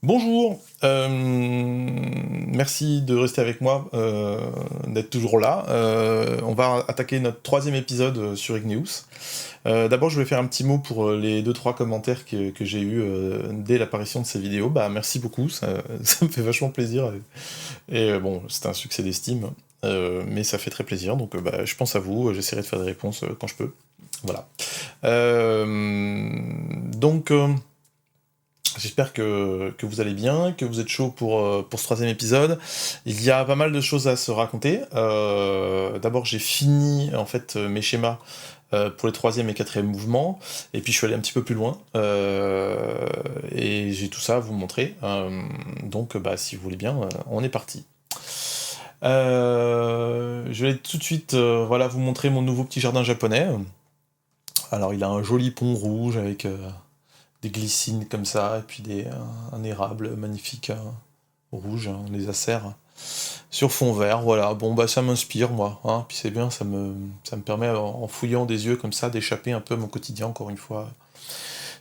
Bonjour, merci de rester avec moi, d'être toujours là. On va attaquer notre troisième épisode sur Igneous. D'abord, je vais faire un petit mot pour les deux trois commentaires que j'ai eus dès l'apparition de ces vidéos. Bah, merci beaucoup, ça me fait vachement plaisir. Et bon, c'est un succès d'estime, mais ça fait très plaisir, donc bah, je pense à vous, j'essaierai de faire des réponses quand je peux. Voilà. Donc... J'espère que vous allez bien, que vous êtes chaud pour ce troisième épisode. Il y a pas mal de choses à se raconter. D'abord, j'ai fini en fait mes schémas pour les troisième et quatrième mouvements, et puis je suis allé un petit peu plus loin, et j'ai tout ça à vous montrer. Donc, bah, si vous voulez bien, on est parti. Je vais tout de suite voilà, vous montrer mon nouveau petit jardin japonais. Alors, il a un joli pont rouge avec... des glycines comme ça, et puis un érable magnifique, rouge, les acères, sur fond vert, voilà. Bon, bah ça m'inspire, moi, hein, puis c'est bien, ça me permet, en fouillant des yeux comme ça, d'échapper un peu à mon quotidien, encore une fois.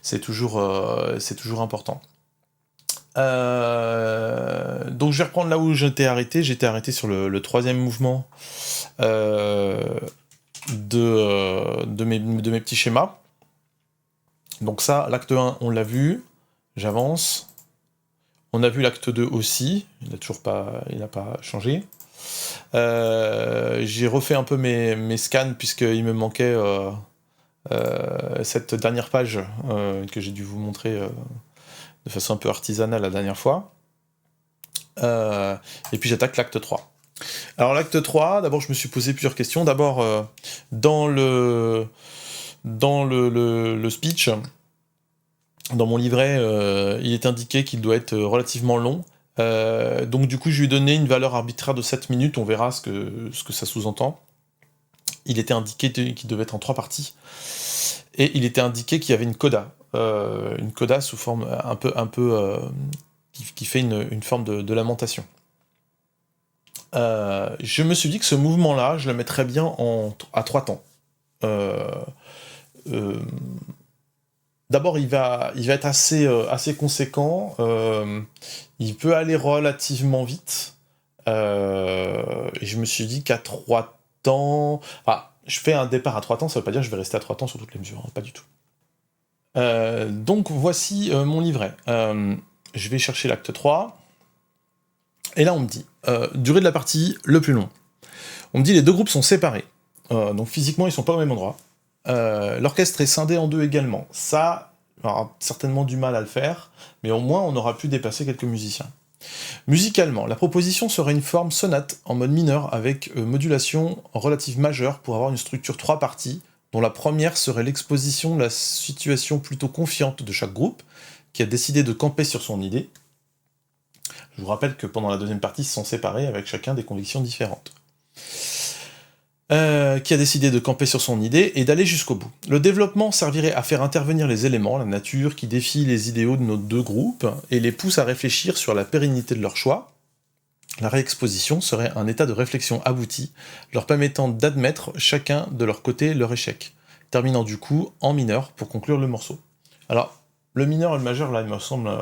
C'est toujours important. Donc je vais reprendre là où j'étais arrêté sur le troisième mouvement de mes petits schémas. Donc ça, l'acte 1, on l'a vu, j'avance. On a vu l'acte 2 aussi, il n'a pas changé. J'ai refait un peu mes scans, puisqu'il me manquait cette dernière page que j'ai dû vous montrer de façon un peu artisanale la dernière fois. Et puis j'attaque l'acte 3. Alors l'acte 3, d'abord je me suis posé plusieurs questions. D'abord, dans le speech, dans mon livret, il est indiqué qu'il doit être relativement long. Donc du coup, je lui ai donné une valeur arbitraire de 7 minutes, on verra ce que ça sous-entend. Il était indiqué qu'il devait être en 3 parties. Et il était indiqué qu'il y avait une coda sous forme un peu qui fait une forme de lamentation. Je me suis dit que ce mouvement-là, je le mettrais bien à 3 temps. D'abord, il va être assez conséquent, il peut aller relativement vite, et je me suis dit qu'à 3 temps... Enfin, je fais un départ à 3 temps, ça veut pas dire que je vais rester à 3 temps sur toutes les mesures, hein, pas du tout. Donc voici mon livret. Je vais chercher l'acte 3, et là on me dit, durée de la partie, le plus long. On me dit les deux groupes sont séparés, donc physiquement ils sont pas au même endroit. L'orchestre est scindé en deux également. Ça, on aura certainement du mal à le faire, mais au moins on aura pu dépasser quelques musiciens. Musicalement, la proposition serait une forme sonate en mode mineur avec modulation relative majeure pour avoir une structure 3 parties, dont la première serait l'exposition de la situation plutôt confiante de chaque groupe, qui a décidé de camper sur son idée. Je vous rappelle que pendant la deuxième partie, ils se sont séparés avec chacun des convictions différentes. Qui a décidé de camper sur son idée et d'aller jusqu'au bout. Le développement servirait à faire intervenir les éléments, la nature, qui défient les idéaux de nos deux groupes, et les pousse à réfléchir sur la pérennité de leur choix. La réexposition serait un état de réflexion abouti, leur permettant d'admettre chacun de leur côté leur échec, terminant du coup en mineur pour conclure le morceau. Alors, le mineur et le majeur, là, il me semble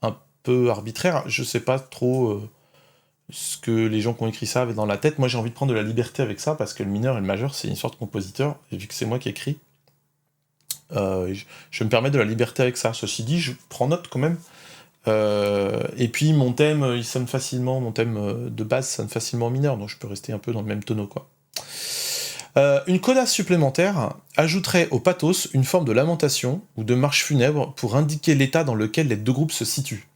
un peu arbitraire, je sais pas trop... ce que les gens qui ont écrit ça avaient dans la tête. Moi j'ai envie de prendre de la liberté avec ça, parce que le mineur et le majeur c'est une sorte de compositeur, et vu que c'est moi qui écris, je me permets de la liberté avec ça. Ceci dit, je prends note quand même. Et puis mon thème, il sonne facilement, mon thème de base sonne facilement en mineur, donc je peux rester un peu dans le même tonneau, quoi. Une coda supplémentaire ajouterait au pathos une forme de lamentation ou de marche funèbre pour indiquer l'état dans lequel les deux groupes se situent.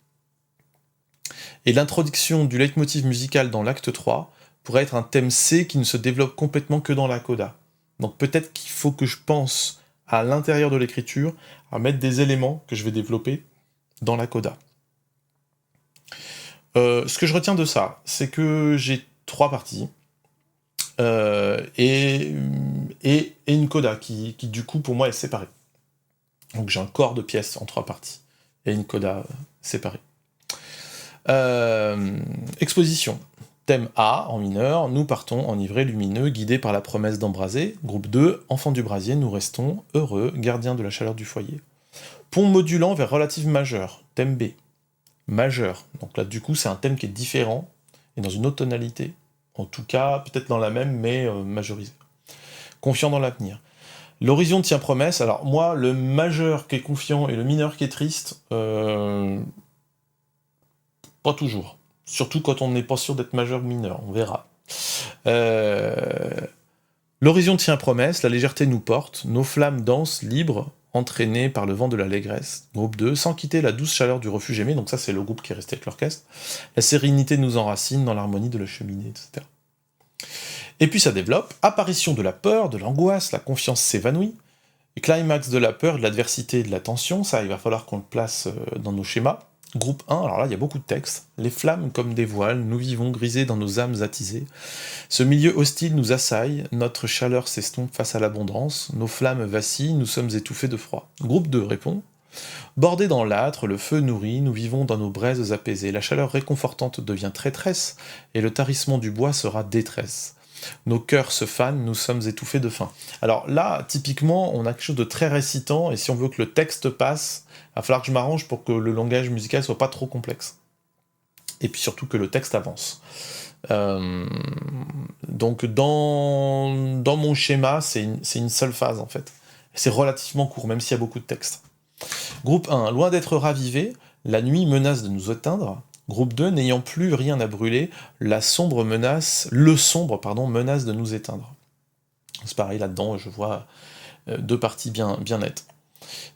Et l'introduction du leitmotiv musical dans l'acte 3 pourrait être un thème C qui ne se développe complètement que dans la coda. Donc peut-être qu'il faut que je pense à l'intérieur de l'écriture à mettre des éléments que je vais développer dans la coda. Ce que je retiens de ça, c'est que j'ai 3 parties, et une coda qui du coup pour moi est séparée. Donc j'ai un corps de pièces en 3 parties, et une coda séparée. Exposition. Thème A, en mineur, nous partons enivrés lumineux, guidés par la promesse d'embraser. Groupe 2, enfants du brasier, nous restons heureux, gardiens de la chaleur du foyer. Pont modulant vers relative majeure. Thème B. majeur. Donc là, du coup, c'est un thème qui est différent, et dans une autre tonalité. En tout cas, peut-être dans la même, mais majorisée. Confiant dans l'avenir. L'horizon tient promesse. Alors moi, le majeur qui est confiant et le mineur qui est triste, pas toujours. Surtout quand on n'est pas sûr d'être majeur ou mineur, on verra. L'horizon tient promesse, la légèreté nous porte, nos flammes dansent libres, entraînées par le vent de l'allégresse. Groupe 2, sans quitter la douce chaleur du refuge aimé, donc ça c'est le groupe qui est resté avec l'orchestre. La sérénité nous enracine dans l'harmonie de la cheminée, etc. Et puis ça développe, apparition de la peur, de l'angoisse, la confiance s'évanouit, et climax de la peur, de l'adversité et de la tension, ça il va falloir qu'on le place dans nos schémas. Groupe 1, alors là il y a beaucoup de textes. Les flammes comme des voiles, nous vivons grisés dans nos âmes attisées. Ce milieu hostile nous assaille, notre chaleur s'estompe face à l'abondance, nos flammes vacillent, nous sommes étouffés de froid. Groupe 2 répond. Bordés dans l'âtre, le feu nourrit, nous vivons dans nos braises apaisées. La chaleur réconfortante devient traîtresse, et le tarissement du bois sera détresse. Nos cœurs se fanent, nous sommes étouffés de faim. Alors là, typiquement, on a quelque chose de très récitant, et si on veut que le texte passe, il va falloir que je m'arrange pour que le langage musical soit pas trop complexe. Et puis surtout que le texte avance. Donc dans mon schéma, c'est une seule phase en fait. C'est relativement court, même s'il y a beaucoup de textes. Groupe 1, loin d'être ravivé, la nuit menace de nous éteindre. Groupe 2, n'ayant plus rien à brûler, le sombre menace de nous éteindre. C'est pareil là-dedans, je vois deux parties bien nettes.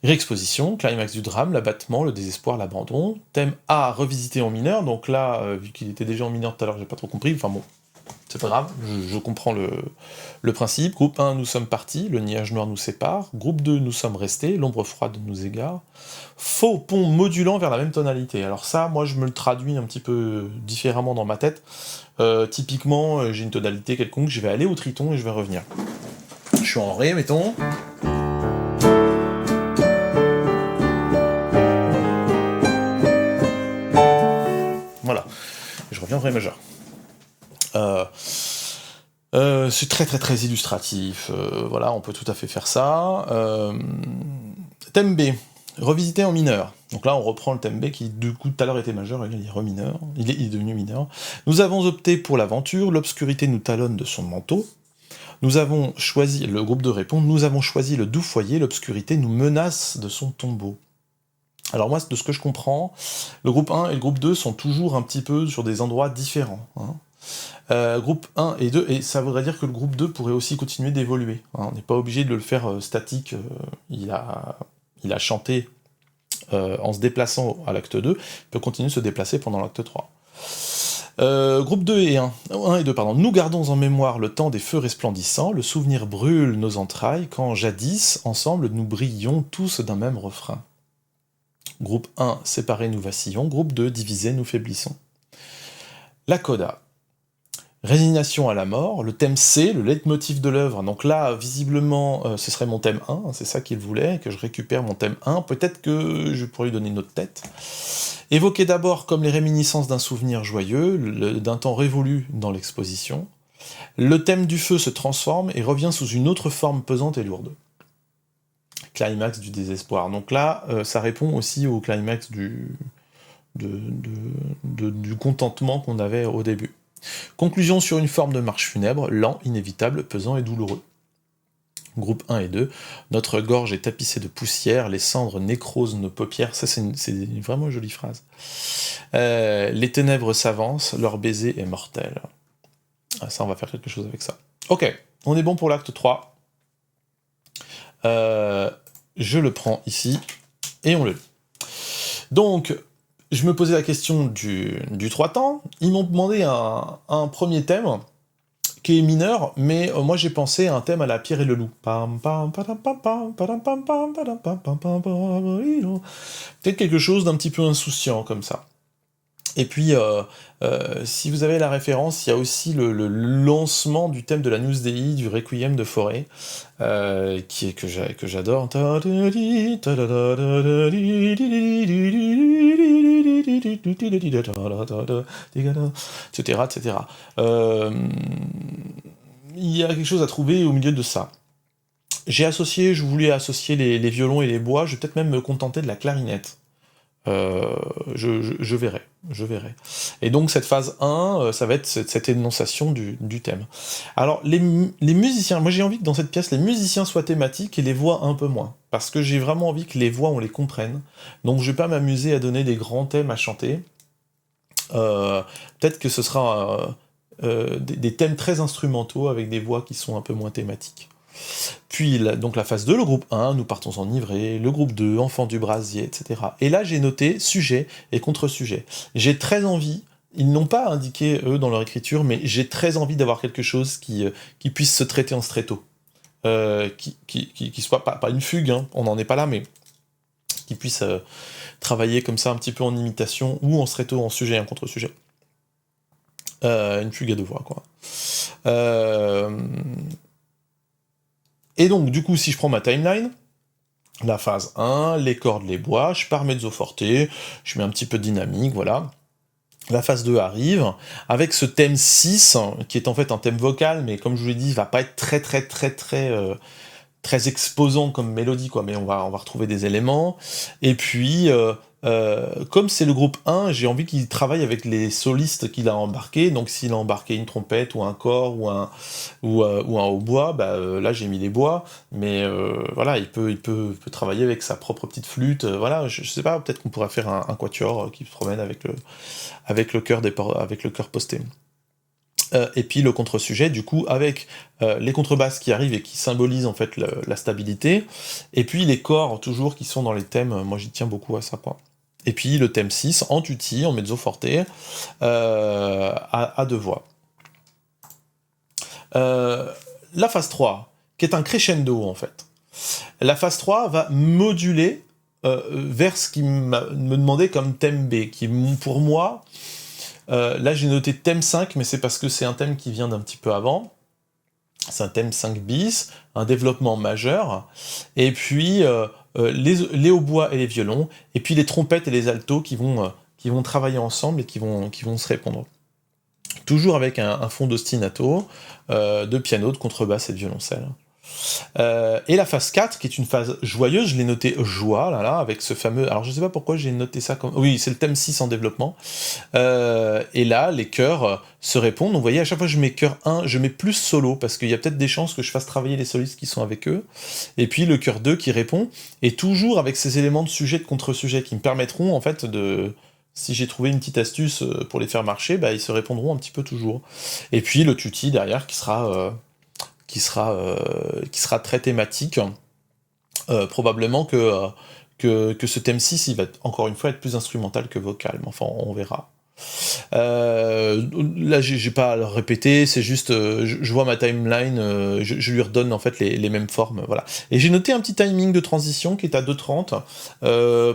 Réexposition, climax du drame, l'abattement, le désespoir, l'abandon. Thème A, revisité en mineur, donc là, vu qu'il était déjà en mineur tout à l'heure, j'ai pas trop compris, enfin bon, c'est pas grave, je comprends le principe. Groupe 1, nous sommes partis, le nuage noir nous sépare. Groupe 2, nous sommes restés, l'ombre froide nous égare. Faux pont modulant vers la même tonalité. Alors ça, moi je me le traduis un petit peu différemment dans ma tête. Typiquement, j'ai une tonalité quelconque, je vais aller au triton et je vais revenir. Je suis en ré, mettons. Voilà, je reviens en ré majeur. C'est très illustratif, voilà, on peut tout à fait faire ça. Thème B, revisité en mineur. Donc là, on reprend le thème B qui, du coup, tout à l'heure était majeur, il est devenu mineur. Nous avons opté pour l'aventure, l'obscurité nous talonne de son manteau. Nous avons choisi, le groupe de répond, nous avons choisi le doux foyer, l'obscurité nous menace de son tombeau. Alors moi, de ce que je comprends, le groupe 1 et le groupe 2 sont toujours un petit peu sur des endroits différents. Groupe 1 et 2, et ça voudrait dire que le groupe 2 pourrait aussi continuer d'évoluer. On n'est pas obligé de le faire statique, il a chanté en se déplaçant à l'acte 2, il peut continuer de se déplacer pendant l'acte 3. Groupe 2 et 1 et 2, pardon. Nous gardons en mémoire le temps des feux resplendissants, le souvenir brûle nos entrailles, quand jadis, ensemble, nous brillions tous d'un même refrain. Groupe 1, séparés, nous vacillons. Groupe 2, divisés, nous faiblissons. La coda. Résignation à la mort, le thème C, le leitmotiv de l'œuvre. Donc là, visiblement, ce serait mon thème 1, c'est ça qu'il voulait, que je récupère mon thème 1. Peut-être que je pourrais lui donner une autre tête. Évoqué d'abord comme les réminiscences d'un souvenir joyeux, d'un temps révolu dans l'exposition. Le thème du feu se transforme et revient sous une autre forme pesante et lourde. Climax du désespoir. Donc là, ça répond aussi au climax du contentement qu'on avait au début. Conclusion sur une forme de marche funèbre, lent, inévitable, pesant et douloureux. Groupe 1 et 2, notre gorge est tapissée de poussière, les cendres nécrosent nos paupières, ça c'est vraiment une jolie phrase. Les ténèbres s'avancent, leur baiser est mortel. Ah, ça, on va faire quelque chose avec ça. Ok, on est bon pour l'acte 3. Je le prends ici, et on le lit. Donc, je me posais la question du 3 temps, ils m'ont demandé un premier thème, qui est mineur, mais moi j'ai pensé à un thème à la Pierre et le Loup. Peut-être quelque chose d'un petit peu insouciant, comme ça. Et puis, si vous avez la référence, il y a aussi le lancement du thème de la News Dei, du Requiem de Fauré, que j'adore. Etc. Il y a quelque chose à trouver au milieu de ça. Je voulais associer les violons et les bois, je vais peut-être même me contenter de la clarinette. Je verrai. Et donc cette phase 1, ça va être cette énonciation du thème. Alors les musiciens, moi j'ai envie que dans cette pièce, les musiciens soient thématiques et les voix un peu moins. Parce que j'ai vraiment envie que les voix, on les comprenne. Donc je vais pas m'amuser à donner des grands thèmes à chanter. Peut-être que ce sera des thèmes très instrumentaux avec des voix qui sont un peu moins thématiques. Puis donc la phase 2, le groupe 1, nous partons enivrés, le groupe 2, enfant du brasier, etc. Et là j'ai noté sujet et contre-sujet. J'ai très envie, ils n'ont pas indiqué eux dans leur écriture, mais j'ai très envie d'avoir quelque chose qui puisse se traiter en stretto. Qui soit pas une fugue, hein, on n'en est pas là, mais qui puisse travailler comme ça un petit peu en imitation ou en stretto, en sujet et en contre-sujet. Une fugue à deux voix, quoi. Et donc, du coup, si je prends ma timeline, la phase 1, les cordes, les bois, je pars mezzo forte, je mets un petit peu de dynamique, voilà. La phase 2 arrive, avec ce thème 6, qui est en fait un thème vocal, mais comme je vous l'ai dit, il va pas être très exposant comme mélodie, quoi, mais on va retrouver des éléments. Et puis, comme c'est le groupe 1, j'ai envie qu'il travaille avec les solistes qu'il a embarqués. Donc s'il a embarqué une trompette ou un cor ou un hautbois, là j'ai mis les bois, mais voilà, il peut travailler avec sa propre petite flûte. Voilà, je sais pas, peut-être qu'on pourrait faire un quatuor qui se promène avec le chœur posté. Et puis le contre-sujet, du coup, avec les contrebasses qui arrivent et qui symbolisent en fait la stabilité, et puis les corps toujours qui sont dans les thèmes, moi j'y tiens beaucoup à ça, quoi. Et puis le thème 6, en tutti, en mezzo forte, à deux voix. La phase 3, qui est un crescendo en fait. La phase 3 va moduler vers ce qui me demandait comme thème B, qui pour moi... là j'ai noté thème 5, mais c'est parce que c'est un thème qui vient d'un petit peu avant. C'est un thème 5 bis, un développement majeur, et puis les hautbois et les violons, et puis les trompettes et les altos qui vont travailler ensemble et qui vont se répondre. Toujours avec un fond d'ostinato, de piano, de contrebasse et de violoncelle. Et la phase 4, qui est une phase joyeuse, je l'ai noté joie, là, avec ce fameux... Alors je sais pas pourquoi j'ai noté ça comme... Oui, c'est le thème 6 en développement. Et là, les chœurs se répondent. Donc vous voyez, à chaque fois que je mets chœur 1, je mets plus solo, parce qu'il y a peut-être des chances que je fasse travailler les solistes qui sont avec eux. Et puis le chœur 2 qui répond, et toujours avec ces éléments de sujet, de contre-sujet, qui me permettront, en fait, de... Si j'ai trouvé une petite astuce pour les faire marcher, ils se répondront un petit peu toujours. Et puis le tutti derrière, qui sera très thématique. Probablement que ce thème 6, il va encore une fois être plus instrumental que vocal, mais enfin on verra. Là j'ai pas à le répéter, c'est juste je vois ma timeline, je lui redonne en fait les mêmes formes, voilà. Et j'ai noté un petit timing de transition qui est à 2:30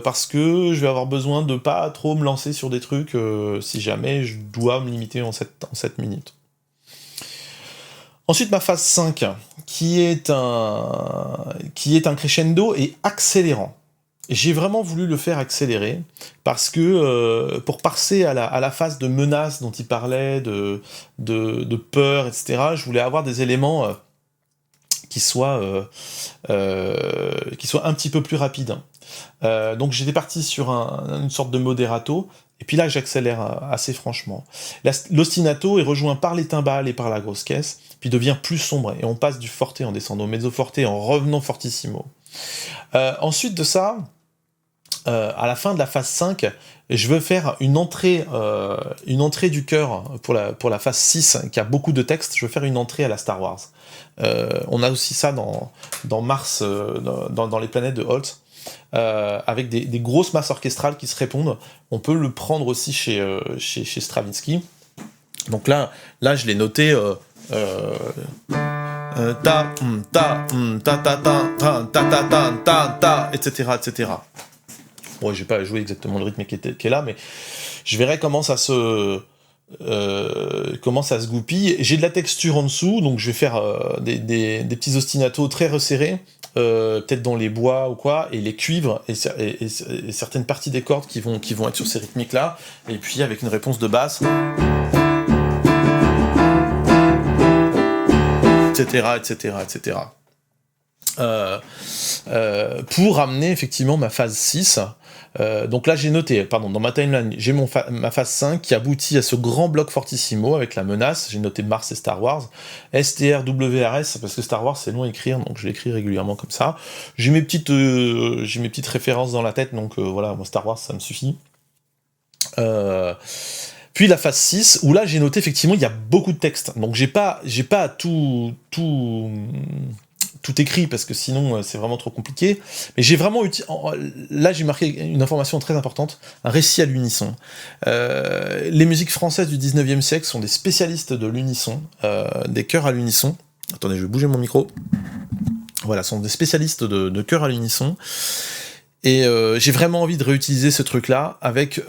parce que je vais avoir besoin de pas trop me lancer sur des trucs si jamais je dois me limiter en 7 minutes. Ensuite, ma phase 5, qui est un crescendo et accélérant. J'ai vraiment voulu le faire accélérer, parce que pour passer à la phase de menace dont il parlait, de peur, etc., je voulais avoir des éléments qui soient un petit peu plus rapides. Donc j'étais parti sur une sorte de moderato, et puis là j'accélère assez franchement. L'ostinato est rejoint par les timbales et par la grosse caisse, puis devient plus sombre, et on passe du forte en descendant au mezzo forte en revenant fortissimo. Ensuite de ça, à la fin de la phase 5, je veux faire une entrée du chœur pour la phase 6, qui a beaucoup de textes, je veux faire une entrée à la Star Wars. On a aussi ça dans Mars, dans les planètes de Holtz, avec des grosses masses orchestrales qui se répondent. On peut le prendre aussi chez Stravinsky. Donc là je l'ai noté ta ta ta ta ta ta ta ta ta, etc. Bon, j'ai pas joué exactement le rythme qui est là, mais je verrai comment ça se goupille. J'ai de la texture en dessous, donc je vais faire des petits ostinatos très resserrés, peut-être dans les bois ou quoi, et les cuivres et certaines parties des cordes qui vont être sur ces rythmiques là, et puis avec une réponse de basse, etc. pour amener effectivement ma phase 6. Donc là j'ai noté, pardon, dans ma timeline, j'ai ma phase 5 qui aboutit à ce grand bloc fortissimo avec la menace, j'ai noté Mars et Star Wars, STRWRS, parce que Star Wars c'est long à écrire, donc je l'écris régulièrement comme ça. J'ai mes petites références dans la tête, donc voilà, moi Star Wars ça me suffit. Puis la phase 6, où là j'ai noté effectivement il y a beaucoup de texte, donc j'ai pas tout écrit, parce que sinon c'est vraiment trop compliqué, mais j'ai vraiment là j'ai marqué une information très importante, un récit à l'unisson. Les musiques françaises du 19e siècle sont des spécialistes de l'unisson, des chœurs à l'unisson. Attendez, je vais bouger mon micro. Voilà, sont des spécialistes de chœurs à l'unisson. Et j'ai vraiment envie de réutiliser ce truc-là avec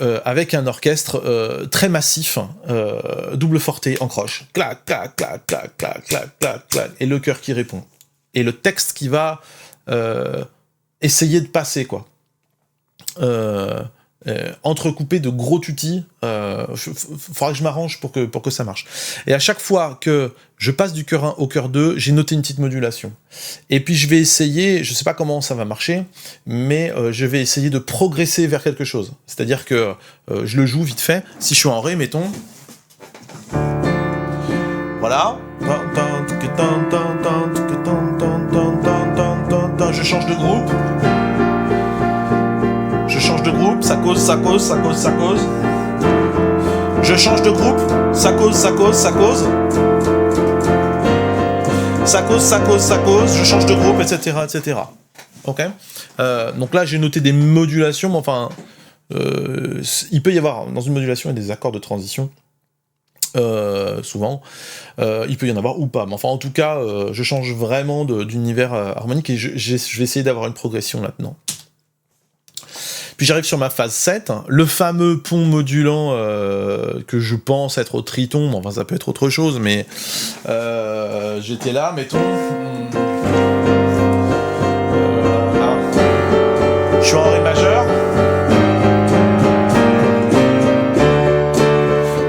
un orchestre très massif, double forté en croche, clac, clac, clac, clac, clac, clac, clac, clac, et le chœur qui répond. Et le texte qui va essayer de passer, quoi. Entrecoupé de gros tutis, faudra que je m'arrange pour que ça marche. Et à chaque fois que je passe du chœur 1 au chœur 2, j'ai noté une petite modulation. Et puis je vais essayer, je sais pas comment ça va marcher, mais je vais essayer de progresser vers quelque chose. C'est-à-dire que je le joue vite fait, si je suis en ré, mettons... Voilà. Je change de groupe. Je change de groupe, ça cause, ça cause, ça cause, ça cause. Je change de groupe, ça cause, ça cause, ça cause. Ça cause, ça cause, ça cause, je change de groupe, etc. etc. Ok. Donc là, j'ai noté des modulations, mais enfin... il peut y avoir, dans une modulation, il y a des accords de transition. Souvent, il peut y en avoir ou pas, mais enfin en tout cas je change vraiment d'univers harmonique et je vais essayer d'avoir une progression là-dedans. Puis j'arrive sur ma phase 7, le fameux pont modulant que je pense être au triton, enfin ça peut être autre chose, mais j'étais là, mettons... je suis en ré majeur,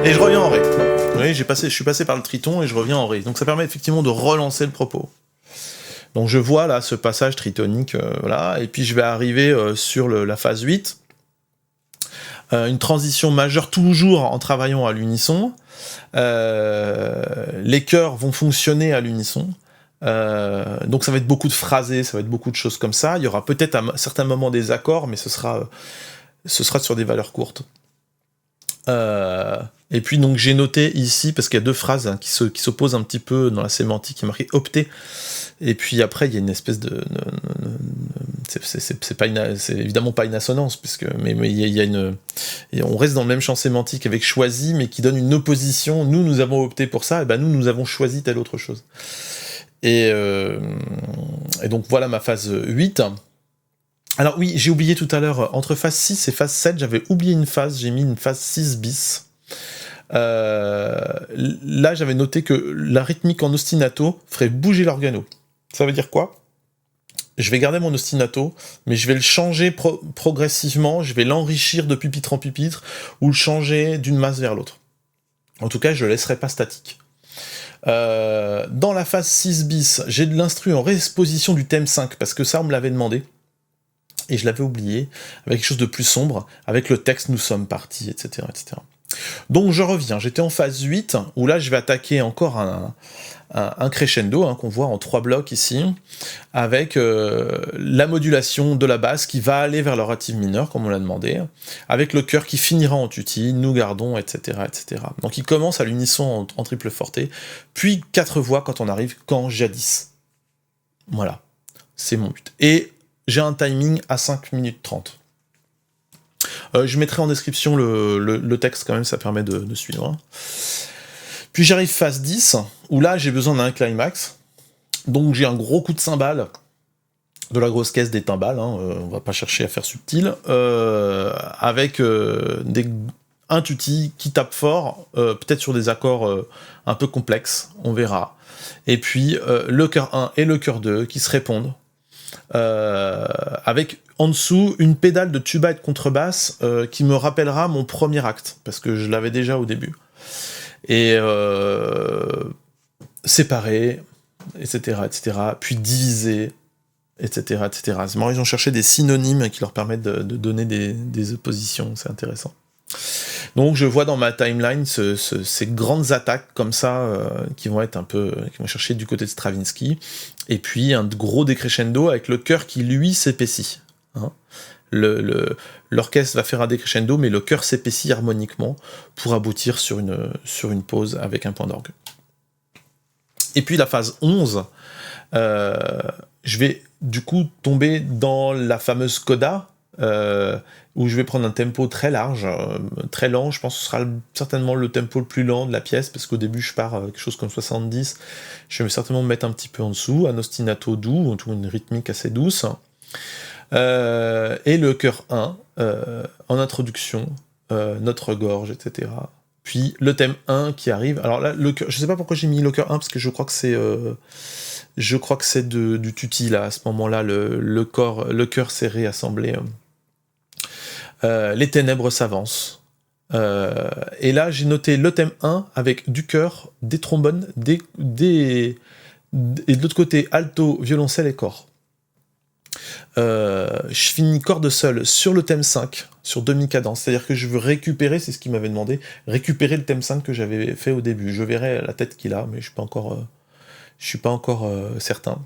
et je reviens en ré. Oui, je suis passé par le triton et je reviens en ré. Donc ça permet effectivement de relancer le propos. Donc je vois là ce passage tritonique, voilà, et puis je vais arriver sur la phase 8. Une transition majeure toujours en travaillant à l'unisson. Les chœurs vont fonctionner à l'unisson. Donc ça va être beaucoup de phrasés, ça va être beaucoup de choses comme ça. Il y aura peut-être à certains moments des accords, mais ce sera sur des valeurs courtes. Et puis donc j'ai noté ici, parce qu'il y a deux phrases qui s'opposent un petit peu dans la sémantique, il est marqué « opter ». Et puis après il y a une espèce de... c'est évidemment pas une assonance, mais il y a une... on reste dans le même champ sémantique avec « choisi », mais qui donne une opposition. Nous avons opté pour ça, et ben nous avons choisi telle autre chose. Et donc voilà ma phase 8. Alors oui, j'ai oublié tout à l'heure, entre phase 6 et phase 7, j'avais oublié une phase, j'ai mis une phase 6 bis. Là, j'avais noté que la rythmique en ostinato ferait bouger l'organo. Ça veut dire quoi ? Je vais garder mon ostinato, mais je vais le changer progressivement, je vais l'enrichir de pupitre en pupitre, ou le changer d'une masse vers l'autre. En tout cas, je le laisserai pas statique. Dans la phase 6 bis, j'ai de l'instru en réexposition du thème 5, parce que ça, on me l'avait demandé. Et je l'avais oublié, avec quelque chose de plus sombre, avec le texte « Nous sommes partis », etc., etc. Donc je reviens, j'étais en phase 8, où là je vais attaquer encore un crescendo, qu'on voit en 3 blocs ici, avec la modulation de la basse qui va aller vers la relative mineure, comme on l'a demandé, avec le chœur qui finira en tutti, nous gardons, etc., etc. Donc il commence à l'unisson en triple forté, puis 4 voix quand on arrive « quand jadis ». Voilà, c'est mon but. Et j'ai un timing à 5 minutes 30. Je mettrai en description le texte quand même, ça permet de suivre. Puis j'arrive phase 10, où là j'ai besoin d'un climax. Donc j'ai un gros coup de cymbale, de la grosse caisse des timbales, on va pas chercher à faire subtil, avec un tutti qui tape fort, peut-être sur des accords un peu complexes, on verra. Et puis le chœur 1 et le chœur 2 qui se répondent. Avec en dessous une pédale de tuba et de contrebasse qui me rappellera mon premier acte, parce que je l'avais déjà au début. Et séparé, etc., etc., puis divisé, etc., etc. C'est marrant, ils ont cherché des synonymes qui leur permettent de donner des oppositions, c'est intéressant. Donc je vois dans ma timeline ces grandes attaques comme ça qui vont être un peu, qui vont chercher du côté de Stravinsky, et puis un gros décrescendo avec le chœur qui lui s'épaissit. Hein. L'orchestre va faire un décrescendo, mais le chœur s'épaissit harmoniquement pour aboutir sur une pause avec un point d'orgue. Et puis la phase 11, je vais du coup tomber dans la fameuse coda, où je vais prendre un tempo très large, très lent. Je pense que ce sera certainement le tempo le plus lent de la pièce, parce qu'au début je pars quelque chose comme 70, je vais certainement me mettre un petit peu en dessous, un ostinato doux, ou une rythmique assez douce, et le chœur 1, en introduction, notre gorge, etc. Puis le thème 1 qui arrive. Alors là, je sais pas pourquoi j'ai mis le chœur 1, parce que je crois que c'est du tutti là, à ce moment-là, le chœur s'est réassemblé. Les ténèbres s'avancent. Et là, j'ai noté le thème 1 avec du chœur, des trombones, et de l'autre côté, alto, violoncelle et corps. Je finis corde seule sur le thème 5, sur demi-cadence, c'est-à-dire que je veux récupérer, c'est ce qu'il m'avait demandé, récupérer le thème 5 que j'avais fait au début. Je verrai la tête qu'il a, mais je suis pas encore certain.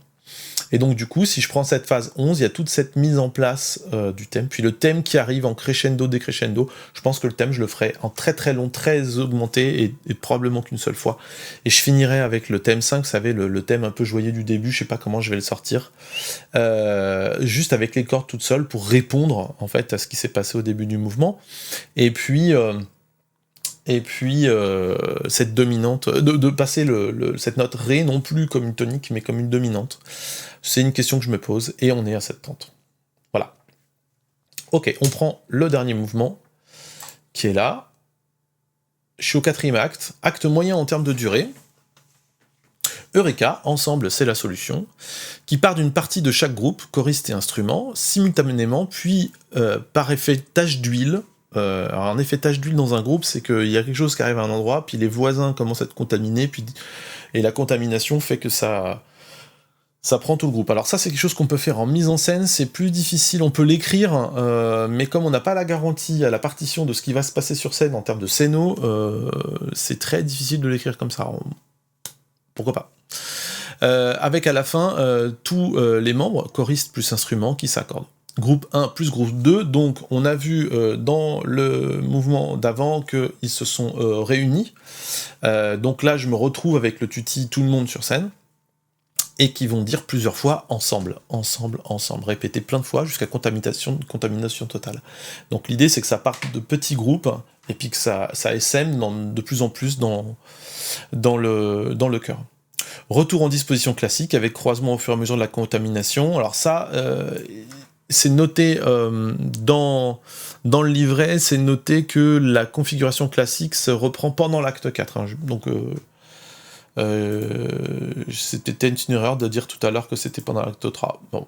Et donc du coup, si je prends cette phase 11, il y a toute cette mise en place du thème, puis le thème qui arrive en crescendo, décrescendo. Je pense que le thème, je le ferai en très très long, très augmenté, et probablement qu'une seule fois. Et je finirai avec le thème 5, vous savez, le thème un peu joyeux du début, je sais pas comment je vais le sortir, juste avec les cordes toutes seules pour répondre en fait à ce qui s'est passé au début du mouvement. Et puis cette dominante, de passer cette note Ré non plus comme une tonique, mais comme une dominante. C'est une question que je me pose, et on est à cette tente. Voilà. Ok, on prend le dernier mouvement, qui est là. Je suis au 4e acte moyen en termes de durée. Eureka, ensemble c'est la solution, qui part d'une partie de chaque groupe, choriste et instrument, simultanément, puis par effet tache d'huile. Alors un effet tache d'huile dans un groupe, c'est qu'il y a quelque chose qui arrive à un endroit, puis les voisins commencent à être contaminés, et la contamination fait que ça prend tout le groupe. Alors ça, c'est quelque chose qu'on peut faire en mise en scène, c'est plus difficile, on peut l'écrire, mais comme on n'a pas la garantie à la partition de ce qui va se passer sur scène en termes de scéno, c'est très difficile de l'écrire comme ça. Pourquoi pas. Avec à la fin tous les membres, choristes plus instruments, qui s'accordent. Groupe 1 plus groupe 2, donc on a vu dans le mouvement d'avant qu'ils se sont réunis. Donc là, je me retrouve avec le tutti, tout le monde sur scène, et qui vont dire plusieurs fois ensemble, répéter plein de fois jusqu'à contamination totale. Donc l'idée, c'est que ça parte de petits groupes, et puis que ça essaime de plus en plus dans le chœur. Retour en disposition classique avec croisement au fur et à mesure de la contamination. Alors ça, c'est noté dans le livret, c'est noté que la configuration classique se reprend pendant l'acte 4. Hein. Donc c'était une erreur de dire tout à l'heure que c'était pendant l'acte 3. Bon.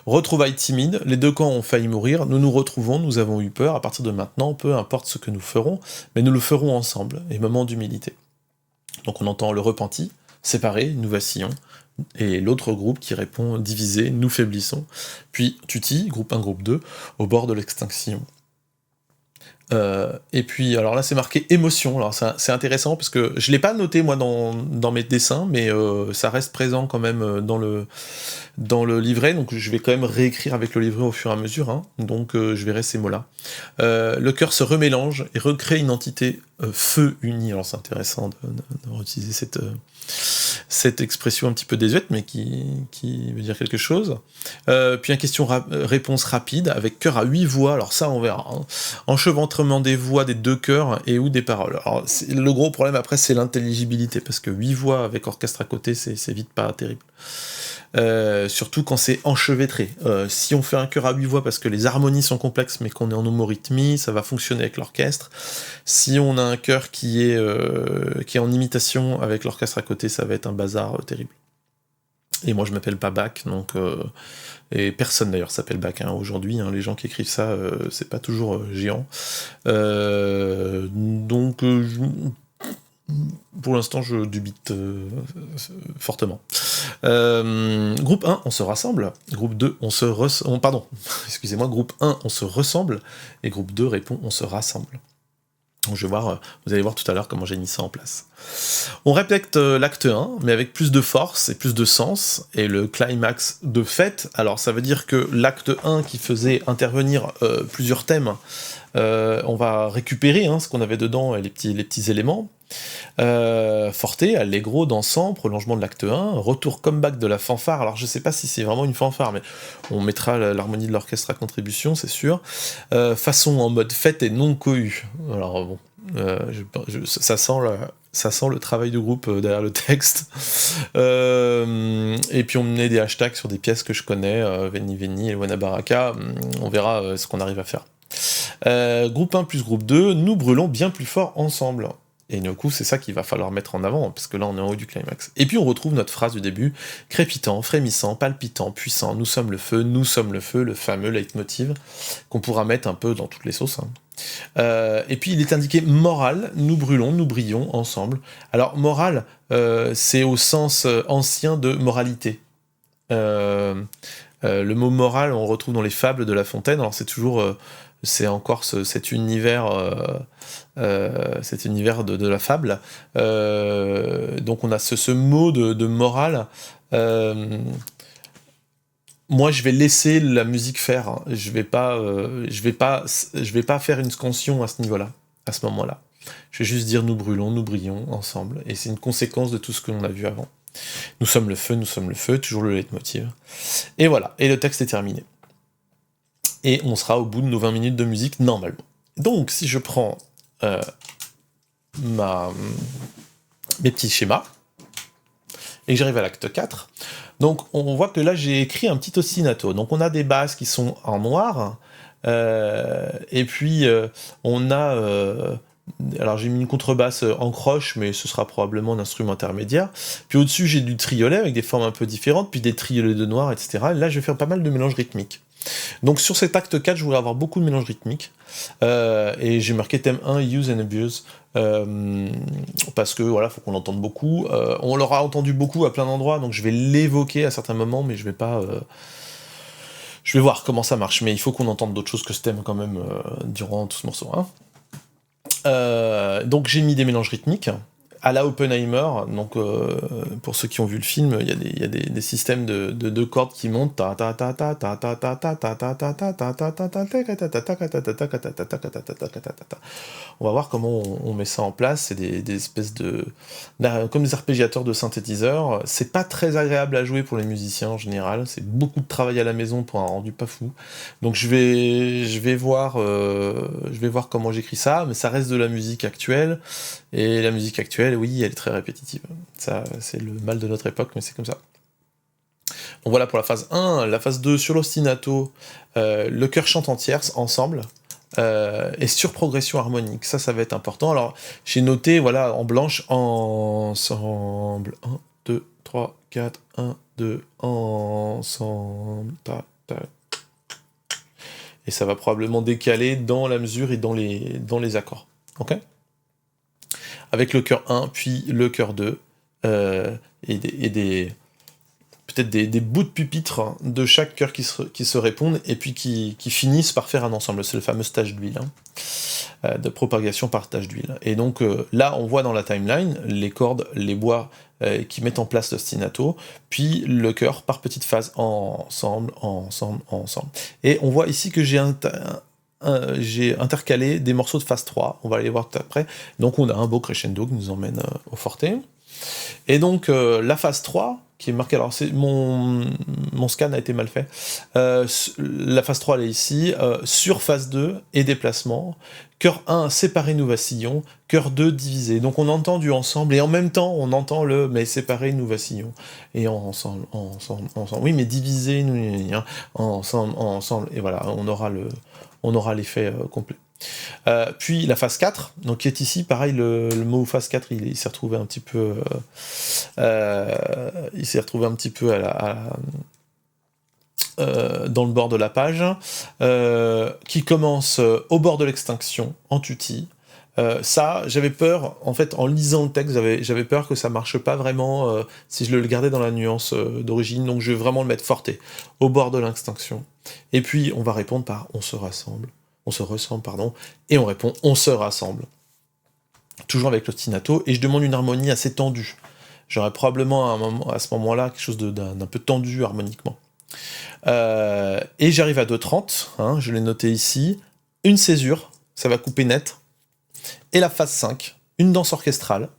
Retrouvailles timides, les deux camps ont failli mourir, nous nous retrouvons, nous avons eu peur, à partir de maintenant, peu importe ce que nous ferons, mais nous le ferons ensemble, et moment d'humilité. Donc on entend le repenti, séparé, nous vacillons, et l'autre groupe qui répond divisé, nous faiblissons, puis tutti, groupe 1, groupe 2, au bord de l'extinction. Et puis, alors là c'est marqué émotion, alors c'est intéressant parce que je l'ai pas noté moi dans mes dessins, mais ça reste présent quand même dans le livret, donc je vais quand même réécrire avec le livret au fur et à mesure, hein, donc je verrai ces mots-là. Le cœur se remélange et recrée une entité feu uni, alors c'est intéressant de réutiliser cette expression un petit peu désuète, mais qui veut dire quelque chose. Puis une question-réponse rapide, avec chœur à 8 voix, alors ça on verra, hein. Enchevêtrement des voix des deux chœurs et ou des paroles. Alors le gros problème après c'est l'intelligibilité, parce que 8 voix avec orchestre à côté, c'est vite pas terrible. Surtout quand c'est enchevêtré. Si on fait un chœur à 8 voix parce que les harmonies sont complexes mais qu'on est en homorythmie, ça va fonctionner avec l'orchestre. Si on a un chœur qui est en imitation avec l'orchestre à côté, ça va être un bazar terrible. Et moi je m'appelle pas Bach, donc et personne d'ailleurs s'appelle Bach hein, aujourd'hui, hein, les gens qui écrivent ça, c'est pas toujours géant. Donc pour l'instant, je dubite fortement. Groupe 1, on se rassemble. Groupe 2, on se ressemble. Pardon, excusez-moi, groupe 1, on se ressemble. Et groupe 2 répond, on se rassemble. Donc je vais voir, vous allez voir tout à l'heure comment j'ai mis ça en place. On répète l'acte 1, mais avec plus de force et plus de sens, et le climax de fait. Alors ça veut dire que l'acte 1 qui faisait intervenir plusieurs thèmes, on va récupérer ce qu'on avait dedans, les petits éléments. Forte, allegro, dansant, prolongement de l'acte 1, retour comeback de la fanfare. Alors je sais pas si c'est vraiment une fanfare, mais on mettra l'harmonie de l'orchestre à contribution, c'est sûr. Façon en mode fête et non cohue. Alors bon, ça sent le travail de groupe derrière le texte. Et puis on met des hashtags sur des pièces que je connais, Veni Veni et Wana Baraka. On verra ce qu'on arrive à faire. Groupe 1 plus groupe 2, nous brûlons bien plus fort ensemble. Et du coup, c'est ça qu'il va falloir mettre en avant, parce que là, on est en haut du climax. Et puis, on retrouve notre phrase du début, crépitant, frémissant, palpitant, puissant, nous sommes le feu, le fameux leitmotiv, qu'on pourra mettre un peu dans toutes les sauces. Et puis, il est indiqué moral, nous brûlons, nous brillons ensemble. Alors, moral, c'est au sens ancien de moralité. Le mot moral, on le retrouve dans les fables de La Fontaine, alors c'est toujours... c'est encore cet univers de la fable. Donc on a ce mot de morale. Moi, je vais laisser la musique faire. Hein. Je vais pas faire une scansion à ce niveau-là, à ce moment-là. Je vais juste dire nous brûlons, nous brillons ensemble. Et c'est une conséquence de tout ce que l'on a vu avant. Nous sommes le feu, toujours le leitmotiv. Et voilà, et le texte est terminé. Et on sera au bout de nos 20 minutes de musique, normalement. Donc, si je prends mes petits schémas, et que j'arrive à l'acte 4, donc on voit que là, j'ai écrit un petit ostinato. Donc, on a des basses qui sont en noir, et puis on a... alors j'ai mis une contrebasse en croche, mais ce sera probablement un instrument intermédiaire. Puis au-dessus, j'ai du triolet avec des formes un peu différentes, puis des triolets de noir, etc. Et là, je vais faire pas mal de mélanges rythmiques. Donc sur cet acte 4, je voulais avoir beaucoup de mélanges rythmiques. Et j'ai marqué thème 1, Use and Abuse. Parce que voilà, faut qu'on l'entende beaucoup. On l'aura entendu beaucoup à plein d'endroits, donc je vais l'évoquer à certains moments, mais je vais pas... Je vais voir comment ça marche, mais il faut qu'on entende d'autres choses que ce thème quand même durant tout ce morceau. Hein. Donc j'ai mis des mélanges rythmiques à la Oppenheimer, donc pour ceux qui ont vu le film, il y a des systèmes de deux cordes qui montent. On va voir comment on met ça en place. C'est des espèces comme des arpégiateurs de synthétiseurs. C'est pas très agréable à jouer pour les musiciens en général. C'est beaucoup de travail à la maison pour un rendu pas fou. Donc je vais voir comment j'écris ça, mais ça reste de la musique actuelle. Et la musique actuelle, oui, elle est très répétitive. Ça, c'est le mal de notre époque, mais c'est comme ça. Donc voilà pour la phase 1. La phase 2, sur l'ostinato, le chœur chante en tierce, ensemble, et sur progression harmonique. Ça va être important. Alors, j'ai noté, voilà, en blanche, ensemble. 1, 2, 3, 4, 1, 2, ensemble, ta, ta. Et ça va probablement décaler dans la mesure et dans les accords. Ok ? Avec le chœur 1, puis le chœur 2, et peut-être des bouts de pupitre de chaque chœur qui se répondent, et puis qui finissent par faire un ensemble. C'est le fameux stage d'huile, de propagation par stage d'huile. Et donc là, on voit dans la timeline les cordes, les bois qui mettent en place l'ostinato, puis le chœur par petites phases, ensemble. Et on voit ici que j'ai intercalé des morceaux de phase 3, on va les voir tout après. Donc on a un beau crescendo qui nous emmène au forte. Et donc la phase 3, qui est marquée, alors mon scan a été mal fait, la phase 3 elle est ici, sur phase 2 et déplacement, chœur 1 séparé nous vacillons, chœur 2 divisé. Donc on entend du ensemble, et en même temps on entend le mais séparé nous vacillons. Et ensemble. Oui, mais divisé, ensemble, et voilà, on aura l'effet complet. Puis la phase 4, donc qui est ici, pareil, le mot phase 4, il s'est retrouvé un petit peu dans le bord de la page, qui commence au bord de l'extinction, en tutti, Ça, j'avais peur, en fait, en lisant le texte, j'avais peur que ça marche pas vraiment si je le gardais dans la nuance d'origine, donc je vais vraiment le mettre forté, au bord de l'extinction. Et puis, on va répondre par on se ressemble, pardon, et on répond on se rassemble. Toujours avec l'ostinato, et je demande une harmonie assez tendue. J'aurais probablement à ce moment-là quelque chose d'un peu tendu harmoniquement. Et j'arrive à 2,30, hein, je l'ai noté ici, une césure, ça va couper net, et la phase 5, une danse orchestrale,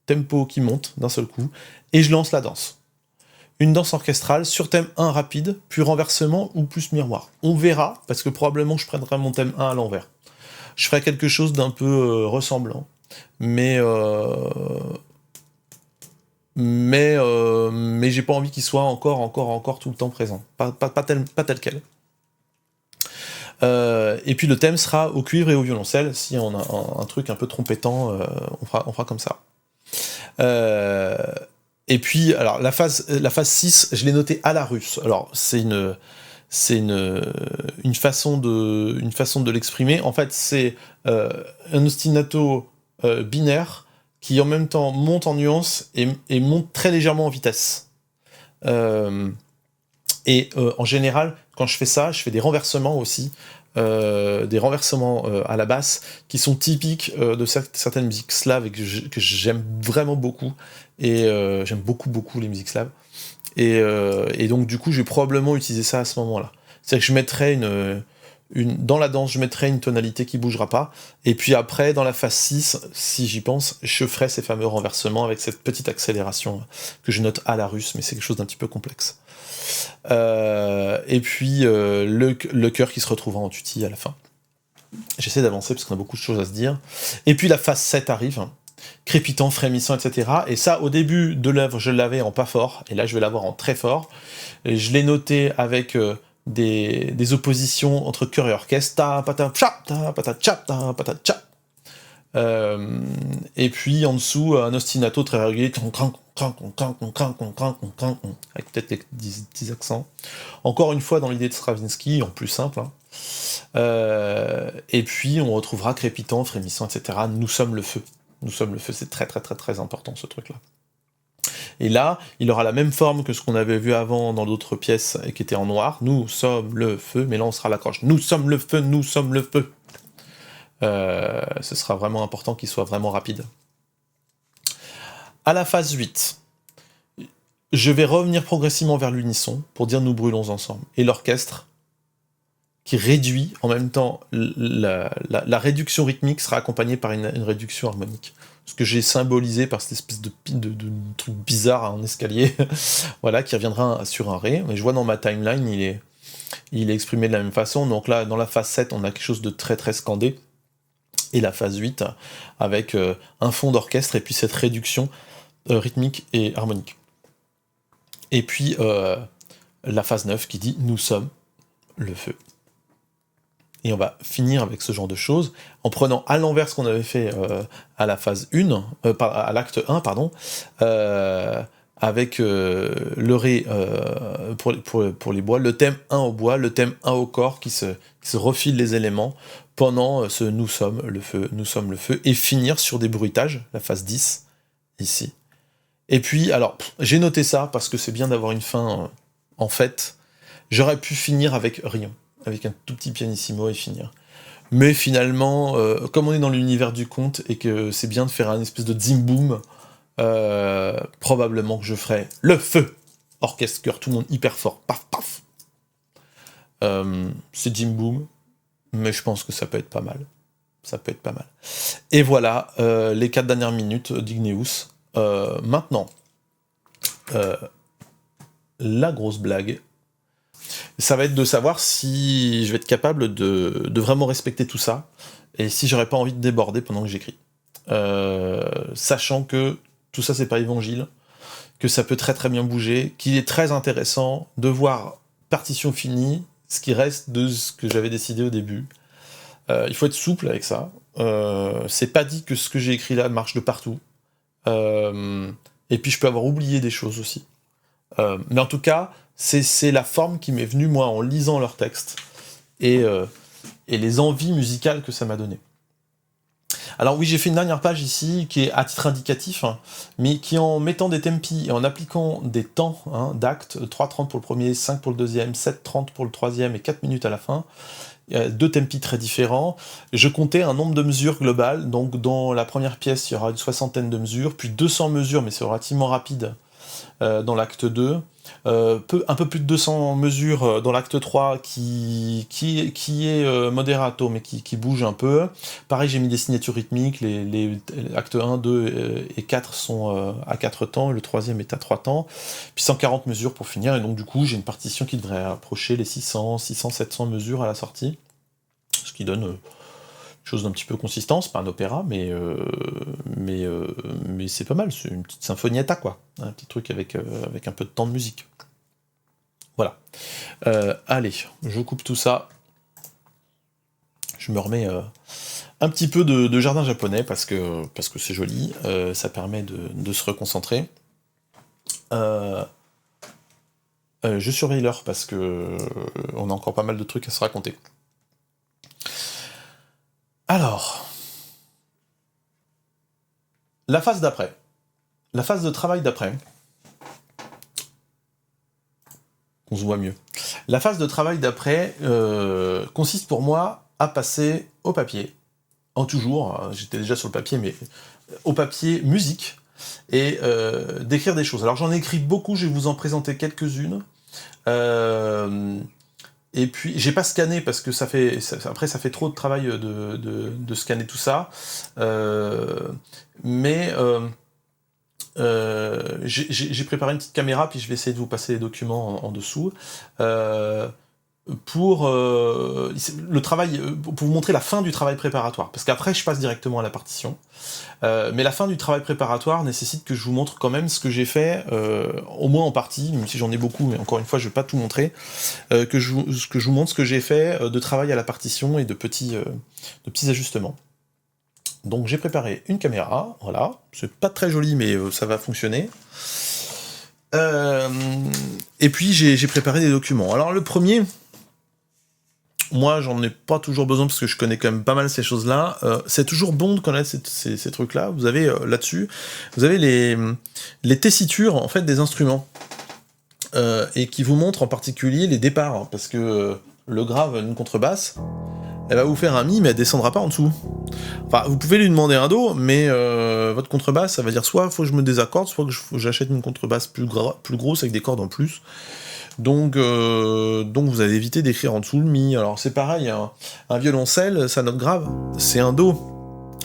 tempo qui monte d'un seul coup, et je lance la danse. Une danse orchestrale sur thème 1 rapide, puis renversement ou plus miroir. On verra, parce que probablement je prendrai mon thème 1 à l'envers. Je ferai quelque chose d'un peu ressemblant, mais j'ai pas envie qu'il soit encore tout le temps présent. Pas tel quel. Et puis le thème sera au cuivre et au violoncelle. Si on a un truc un peu trompettant, on fera comme ça. Et puis, alors la phase 6, je l'ai noté à la russe. Alors c'est une façon de l'exprimer. En fait, c'est un ostinato binaire qui en même temps monte en nuance et monte très légèrement en vitesse. En général, quand je fais ça, je fais des renversements aussi, à la basse, qui sont typiques de certaines musiques slaves et que j'aime vraiment beaucoup. Et j'aime beaucoup les musiques slaves. Et donc du coup, je vais probablement utiliser ça à ce moment-là. C'est-à-dire que je mettrai dans la danse, je mettrai une tonalité qui bougera pas, et puis après, dans la phase 6, si j'y pense, je ferai ces fameux renversements avec cette petite accélération que je note à la russe, mais c'est quelque chose d'un petit peu complexe. Et puis le chœur qui se retrouvera en tutti à la fin. J'essaie d'avancer parce qu'on a beaucoup de choses à se dire. Et puis la phase 7 arrive, crépitant, frémissant, etc. Et ça, au début de l'œuvre, je l'avais en pas fort, et là je vais l'avoir en très fort. Et je l'ai noté avec des oppositions entre chœur et orchestre. Ta pata cha, ta pata cha, ta pata cha. Et puis en dessous, un ostinato très régulier, avec peut-être les 10 accents. Encore une fois, dans l'idée de Stravinsky, en plus simple. Hein. Et puis on retrouvera crépitant, frémissant, etc. Nous sommes le feu. Nous sommes le feu, c'est très très très très important ce truc-là. Et là, il aura la même forme que ce qu'on avait vu avant dans d'autres pièces et qui était en noir. Nous sommes le feu, mais là on sera l'accroche. Nous sommes le feu, nous sommes le feu. Ce sera vraiment important qu'il soit vraiment rapide. À la phase 8, je vais revenir progressivement vers l'unisson pour dire nous brûlons ensemble. Et l'orchestre, qui réduit en même temps, la réduction rythmique sera accompagnée par une réduction harmonique. Ce que j'ai symbolisé par cette espèce de truc bizarre en escalier, voilà, qui reviendra sur un ré. Mais je vois dans ma timeline, il est exprimé de la même façon. Donc là, dans la phase 7, on a quelque chose de très très scandé. Et la phase 8, avec un fond d'orchestre et puis cette réduction rythmique et harmonique. Et puis la phase 9 qui dit « Nous sommes le feu ». Et on va finir avec ce genre de choses, en prenant à l'envers ce qu'on avait fait à la phase 1, à l'acte 1, pardon, avec le ré pour les bois, le thème 1 au bois, le thème 1 au corps, qui se refile les éléments, pendant ce « Nous sommes le feu », et finir sur des bruitages, la phase 10, ici. Et puis, alors, j'ai noté ça, parce que c'est bien d'avoir une fin en fait. J'aurais pu finir avec rien, avec un tout petit pianissimo et finir. Mais finalement, comme on est dans l'univers du conte, et que c'est bien de faire un espèce de zim-boom, probablement que je ferai le feu, orchestre, chœur, tout le monde hyper fort, paf, paf. C'est zim-boom, mais je pense que ça peut être pas mal. Ça peut être pas mal. Et voilà, les 4 dernières minutes d'Igneous. Maintenant, la grosse blague, ça va être de savoir si je vais être capable de vraiment respecter tout ça, et si j'aurais pas envie de déborder pendant que j'écris. Sachant que tout ça c'est pas évangile, que ça peut très très bien bouger, qu'il est très intéressant de voir partition finie, ce qui reste de ce que j'avais décidé au début. Il faut être souple avec ça. C'est pas dit que ce que j'ai écrit là marche de partout. Et puis je peux avoir oublié des choses aussi. Mais en tout cas, c'est la forme qui m'est venue, moi, en lisant leur texte, et les envies musicales que ça m'a donné. Alors oui, j'ai fait une dernière page ici qui est à titre indicatif, hein, mais qui en mettant des tempi et en appliquant des temps d'actes, 3:30 pour le premier, 5 pour le deuxième, 7:30 pour le troisième et 4 minutes à la fin, deux tempi très différents, je comptais un nombre de mesures globales, donc dans la première pièce il y aura une soixantaine de mesures, puis 200 mesures, mais c'est relativement rapide dans l'acte 2, un peu plus de 200 mesures dans l'acte 3 qui est moderato mais qui bouge un peu. Pareil, j'ai mis des signatures rythmiques, les actes 1, 2 et 4 sont à 4 temps, et le troisième est à 3 temps, puis 140 mesures pour finir, et donc du coup j'ai une partition qui devrait approcher les 700 mesures à la sortie, ce qui donne chose d'un petit peu consistant, c'est pas un opéra, mais c'est pas mal, c'est une petite sinfonietta, quoi. Un petit truc avec un peu de temps de musique. Voilà. Allez, je coupe tout ça. Je me remets un petit peu de jardin japonais, parce que c'est joli, ça permet de se reconcentrer. Je surveille l'heure, parce que on a encore pas mal de trucs à se raconter. Alors, la phase d'après, la phase de travail d'après, qu'on se voit mieux. La phase de travail d'après consiste pour moi à passer au papier, en toujours, j'étais déjà sur le papier, mais au papier musique, et d'écrire des choses. Alors j'en ai écrit beaucoup, je vais vous en présenter quelques-unes. Et puis, j'ai pas scanné parce que après ça fait trop de travail de scanner tout ça. Mais j'ai préparé une petite caméra, puis je vais essayer de vous passer les documents en dessous. Pour le travail, pour vous montrer la fin du travail préparatoire, parce qu'après je passe directement à la partition, mais la fin du travail préparatoire nécessite que je vous montre quand même ce que j'ai fait, au moins en partie, même si j'en ai beaucoup, mais encore une fois je vais pas tout montrer, que je vous montre ce que j'ai fait de travail à la partition et de petits ajustements. Donc j'ai préparé une caméra, voilà, c'est pas très joli mais ça va fonctionner. Et puis j'ai préparé des documents. Alors le premier, moi, j'en ai pas toujours besoin parce que je connais quand même pas mal ces choses-là. C'est toujours bon de connaître ces trucs-là. Vous avez là-dessus, vous avez les tessitures en fait des instruments et qui vous montrent en particulier les départs, hein, parce que le grave d'une contrebasse, elle va vous faire un mi, mais elle descendra pas en dessous. Enfin, vous pouvez lui demander un do, mais votre contrebasse, ça va dire soit faut que je me désaccorde, soit que j'achète une contrebasse plus grosse avec des cordes en plus. Donc vous allez éviter d'écrire en dessous le mi. Alors c'est pareil, un violoncelle, sa note grave, c'est un do.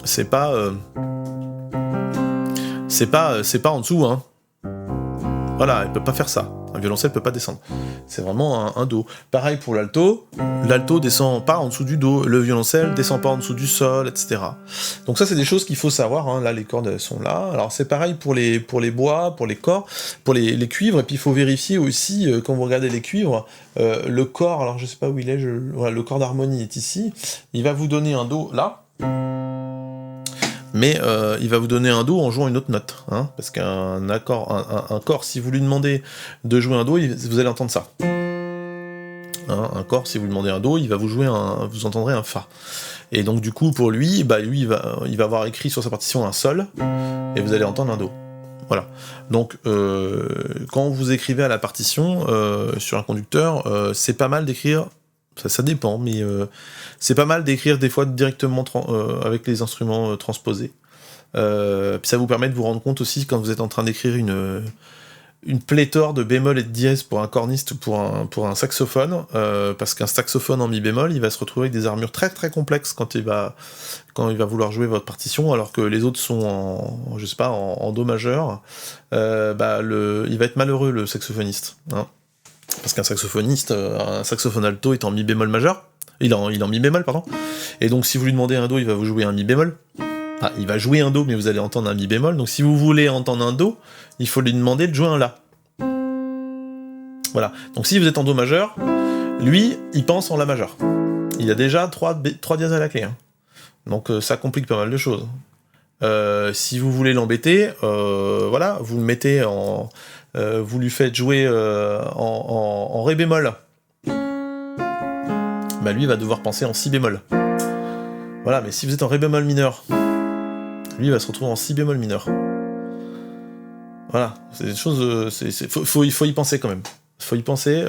C'est pas en dessous, hein. Voilà, elle peut pas faire ça. Un violoncelle peut pas descendre. C'est vraiment un do. Pareil pour l'alto descend pas en dessous du do, le violoncelle descend pas en dessous du sol, etc. Donc ça c'est des choses qu'il faut savoir, hein. Là les cordes elles sont là. Alors c'est pareil pour les bois, pour les corps, pour les cuivres, et puis il faut vérifier aussi, quand vous regardez les cuivres, le corps, alors je sais pas où il est, voilà, le corps d'harmonie est ici, il va vous donner un do là, mais il va vous donner un do en jouant une autre note, hein, parce qu'un corps, si vous lui demandez de jouer un do, vous allez entendre ça. Hein, un corps, si vous lui demandez un do, il va vous jouer vous entendrez un fa. Et donc du coup, pour lui, il va avoir écrit sur sa partition un sol, et vous allez entendre un do. Voilà. Donc quand vous écrivez à la partition sur un conducteur, c'est pas mal d'écrire. Ça dépend, mais c'est pas mal d'écrire des fois directement avec les instruments transposés. Puis ça vous permet de vous rendre compte aussi quand vous êtes en train d'écrire une pléthore de bémol et de dièse pour un corniste ou pour un saxophone, parce qu'un saxophone en mi bémol, il va se retrouver avec des armures très très complexes quand il va vouloir jouer votre partition, alors que les autres sont en do majeur. Il va être malheureux le saxophoniste, hein. Parce qu'un saxophoniste, un saxophone alto est en mi bémol majeur, il est en mi bémol, pardon, et donc si vous lui demandez un do, il va vous jouer un mi bémol. Ah, il va jouer un do, mais vous allez entendre un mi bémol, donc si vous voulez entendre un do, il faut lui demander de jouer un la. Voilà, donc si vous êtes en do majeur, lui, il pense en la majeur. Il a déjà 3 dièses à la clé, hein. Donc ça complique pas mal de choses. Si vous voulez l'embêter, voilà, vous le mettez vous lui faites jouer en ré bémol. Bah lui il va devoir penser en si bémol. Voilà, mais si vous êtes en ré bémol mineur, lui il va se retrouver en si bémol mineur. Voilà, c'est des choses... faut y penser quand même. Faut y penser.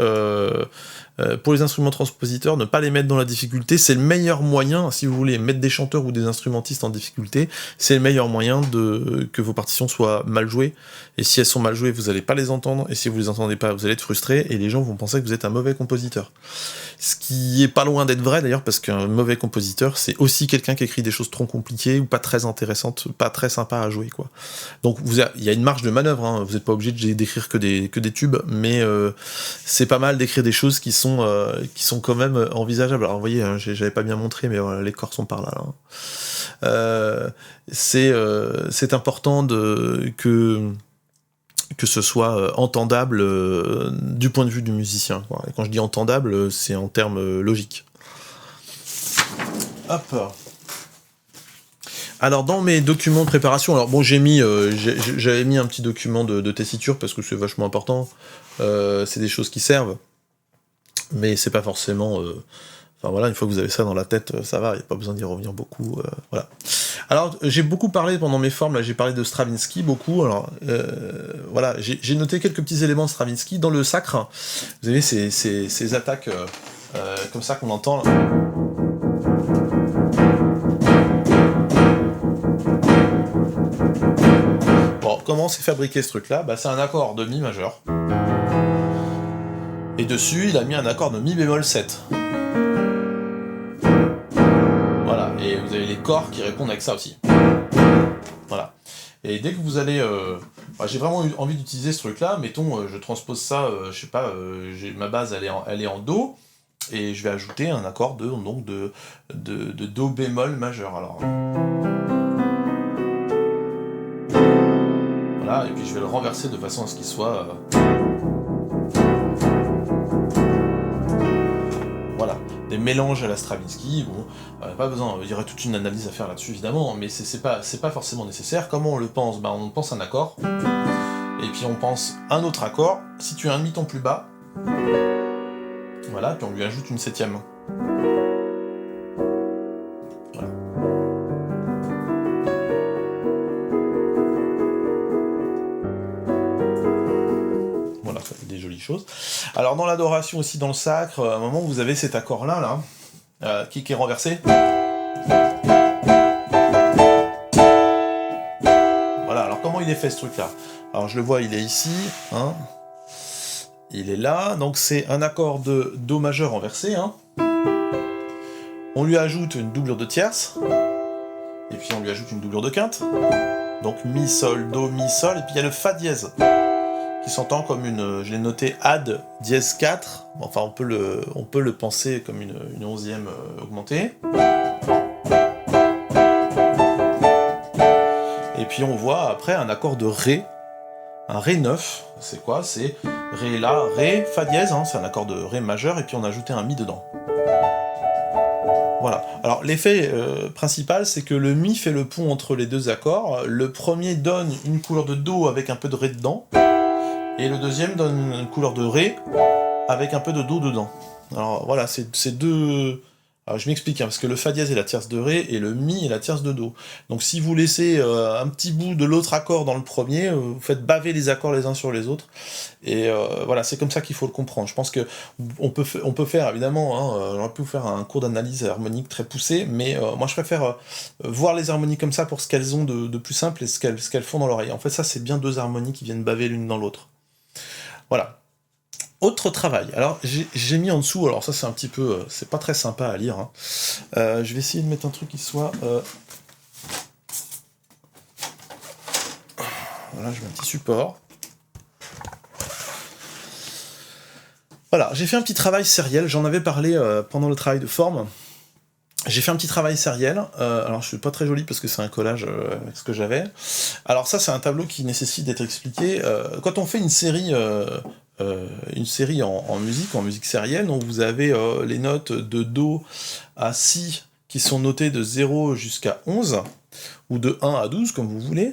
Pour les instruments transpositeurs, ne pas les mettre dans la difficulté, c'est le meilleur moyen, si vous voulez mettre des chanteurs ou des instrumentistes en difficulté, c'est le meilleur moyen que vos partitions soient mal jouées, et si elles sont mal jouées, vous n'allez pas les entendre, et si vous les entendez pas, vous allez être frustré, et les gens vont penser que vous êtes un mauvais compositeur. Ce qui est pas loin d'être vrai d'ailleurs, parce qu'un mauvais compositeur, c'est aussi quelqu'un qui écrit des choses trop compliquées, ou pas très intéressantes, pas très sympas à jouer, quoi. Donc il y a une marge de manœuvre, hein. Vous n'êtes pas obligé d'écrire que des tubes, mais c'est pas mal d'écrire des choses qui sont quand même envisageables. Alors vous voyez, hein, j'avais pas bien montré, mais voilà, les corps sont par là. C'est important que ce soit entendable du point de vue du musicien, quoi. Et quand je dis entendable, c'est en termes logiques. Hop. Alors dans mes documents de préparation, alors bon j'avais mis un petit document de tessiture parce que c'est vachement important. C'est des choses qui servent, mais c'est pas forcément. Enfin voilà, une fois que vous avez ça dans la tête, ça va, il n'y a pas besoin d'y revenir beaucoup. Voilà. Alors j'ai beaucoup parlé pendant mes formes, là j'ai parlé de Stravinsky beaucoup. Alors voilà, j'ai noté quelques petits éléments de Stravinsky dans le sacre. Vous avez ces attaques comme ça qu'on entend. Là. Bon, comment c'est fabriqué ce truc-là ? Bah, c'est un accord de mi majeur. Et dessus, il a mis un accord de mi bémol 7. Voilà, et vous avez les corps qui répondent avec ça aussi. Voilà. Et dès que vous allez... j'ai vraiment eu envie d'utiliser ce truc-là, mettons, je transpose ça, je sais pas, ma base, elle est en Do, et je vais ajouter un accord de Do bémol majeur, alors... Voilà, et puis je vais le renverser de façon à ce qu'il soit... Voilà, des mélanges à la Stravinsky, bon, pas besoin, il y aurait toute une analyse à faire là-dessus évidemment, mais c'est pas forcément nécessaire. Comment on le pense ? Ben, on pense un accord, et puis on pense un autre accord, situé un demi-ton plus bas, voilà, puis on lui ajoute une septième. Voilà. Voilà, ça fait des jolies choses. Alors dans l'adoration aussi, dans le sacre, à un moment vous avez cet accord-là, qui est renversé. Voilà, alors comment il est fait ce truc-là ? Alors je le vois, il est ici, hein. Il est là, donc c'est un accord de Do majeur renversé, hein. On lui ajoute une doublure de tierce, et puis on lui ajoute une doublure de quinte, donc Mi, Sol, Do, Mi, Sol, et puis il y a le Fa dièse, qui s'entend comme une, je l'ai noté Ad dièse 4, enfin on peut le penser comme une 11e augmentée. Et puis on voit après un accord de Ré, un Ré 9, c'est quoi ? C'est Ré là, Ré, Fa dièse, hein, c'est un accord de Ré majeur, et puis on a ajouté un Mi dedans. Voilà. Alors l'effet principal, c'est que le Mi fait le pont entre les deux accords. Le premier donne une couleur de Do avec un peu de Ré dedans, et le deuxième donne une couleur de Ré avec un peu de Do dedans. Alors voilà, c'est deux... Alors je m'explique, hein, parce que le Fa dièse est la tierce de Ré, et le Mi est la tierce de Do. Donc si vous laissez un petit bout de l'autre accord dans le premier, vous faites baver les accords les uns sur les autres, et voilà, c'est comme ça qu'il faut le comprendre. Je pense que on peut faire, évidemment, hein, j'aurais pu vous faire un cours d'analyse harmonique très poussé, mais moi je préfère voir les harmonies comme ça pour ce qu'elles ont de plus simple et ce qu'elles font dans l'oreille. En fait, ça c'est bien deux harmonies qui viennent baver l'une dans l'autre. Voilà. Autre travail, alors j'ai mis en dessous, alors ça c'est un petit peu, c'est pas très sympa à lire, hein. Je vais essayer de mettre un truc qui soit... Voilà, je mets un petit support. Voilà, j'ai fait un petit travail sériel, j'en avais parlé pendant le travail de forme. J'ai fait un petit travail sériel, alors je suis pas très joli parce que c'est un collage avec ce que j'avais. Alors ça c'est un tableau qui nécessite d'être expliqué. Quand on fait une série en musique sérielle, donc vous avez les notes de Do à Si qui sont notées de 0 jusqu'à 11, ou de 1 à 12, comme vous voulez,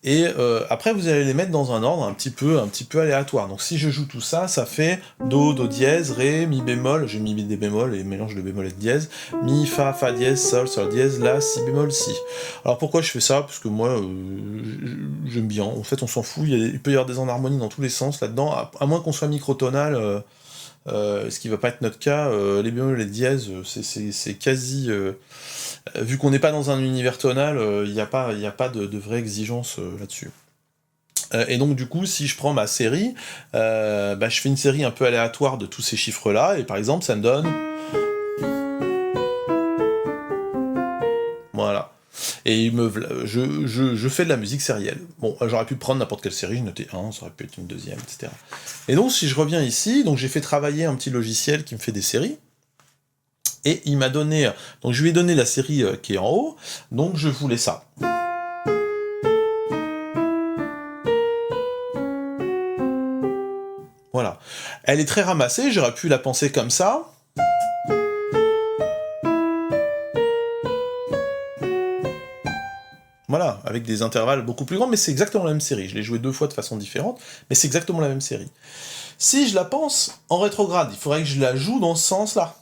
et après vous allez les mettre dans un ordre un petit peu aléatoire. Donc si je joue tout ça, ça fait Do, Do dièse, Ré, Mi bémol, j'ai mis des bémols et mélange de bémol et de dièse, Mi, Fa, Fa dièse, Sol, Sol dièse, La, Si bémol, Si. Alors pourquoi je fais ça? Parce que moi, j'aime bien, en fait on s'en fout, il peut y avoir des enharmonies dans tous les sens là-dedans, à moins qu'on soit microtonal, ce qui va pas être notre cas, les bémols et les dièses, c'est quasi... vu qu'on n'est pas dans un univers tonal, il n'y a pas de vraie exigence là-dessus. Et donc du coup, si je prends ma série, je fais une série un peu aléatoire de tous ces chiffres-là, et par exemple, ça me donne... Voilà. Et je fais de la musique sérielle. Bon, j'aurais pu prendre n'importe quelle série, je notais 1, ça aurait pu être une deuxième, etc. Et donc, si je reviens ici, donc j'ai fait travailler un petit logiciel qui me fait des séries, et il m'a donné... Donc je lui ai donné la série qui est en haut, donc je voulais ça. Voilà. Elle est très ramassée, j'aurais pu la penser comme ça. Voilà, avec des intervalles beaucoup plus grands, mais c'est exactement la même série. Je l'ai joué 2 fois de façon différente, mais c'est exactement la même série. Si je la pense en rétrograde, il faudrait que je la joue dans ce sens-là.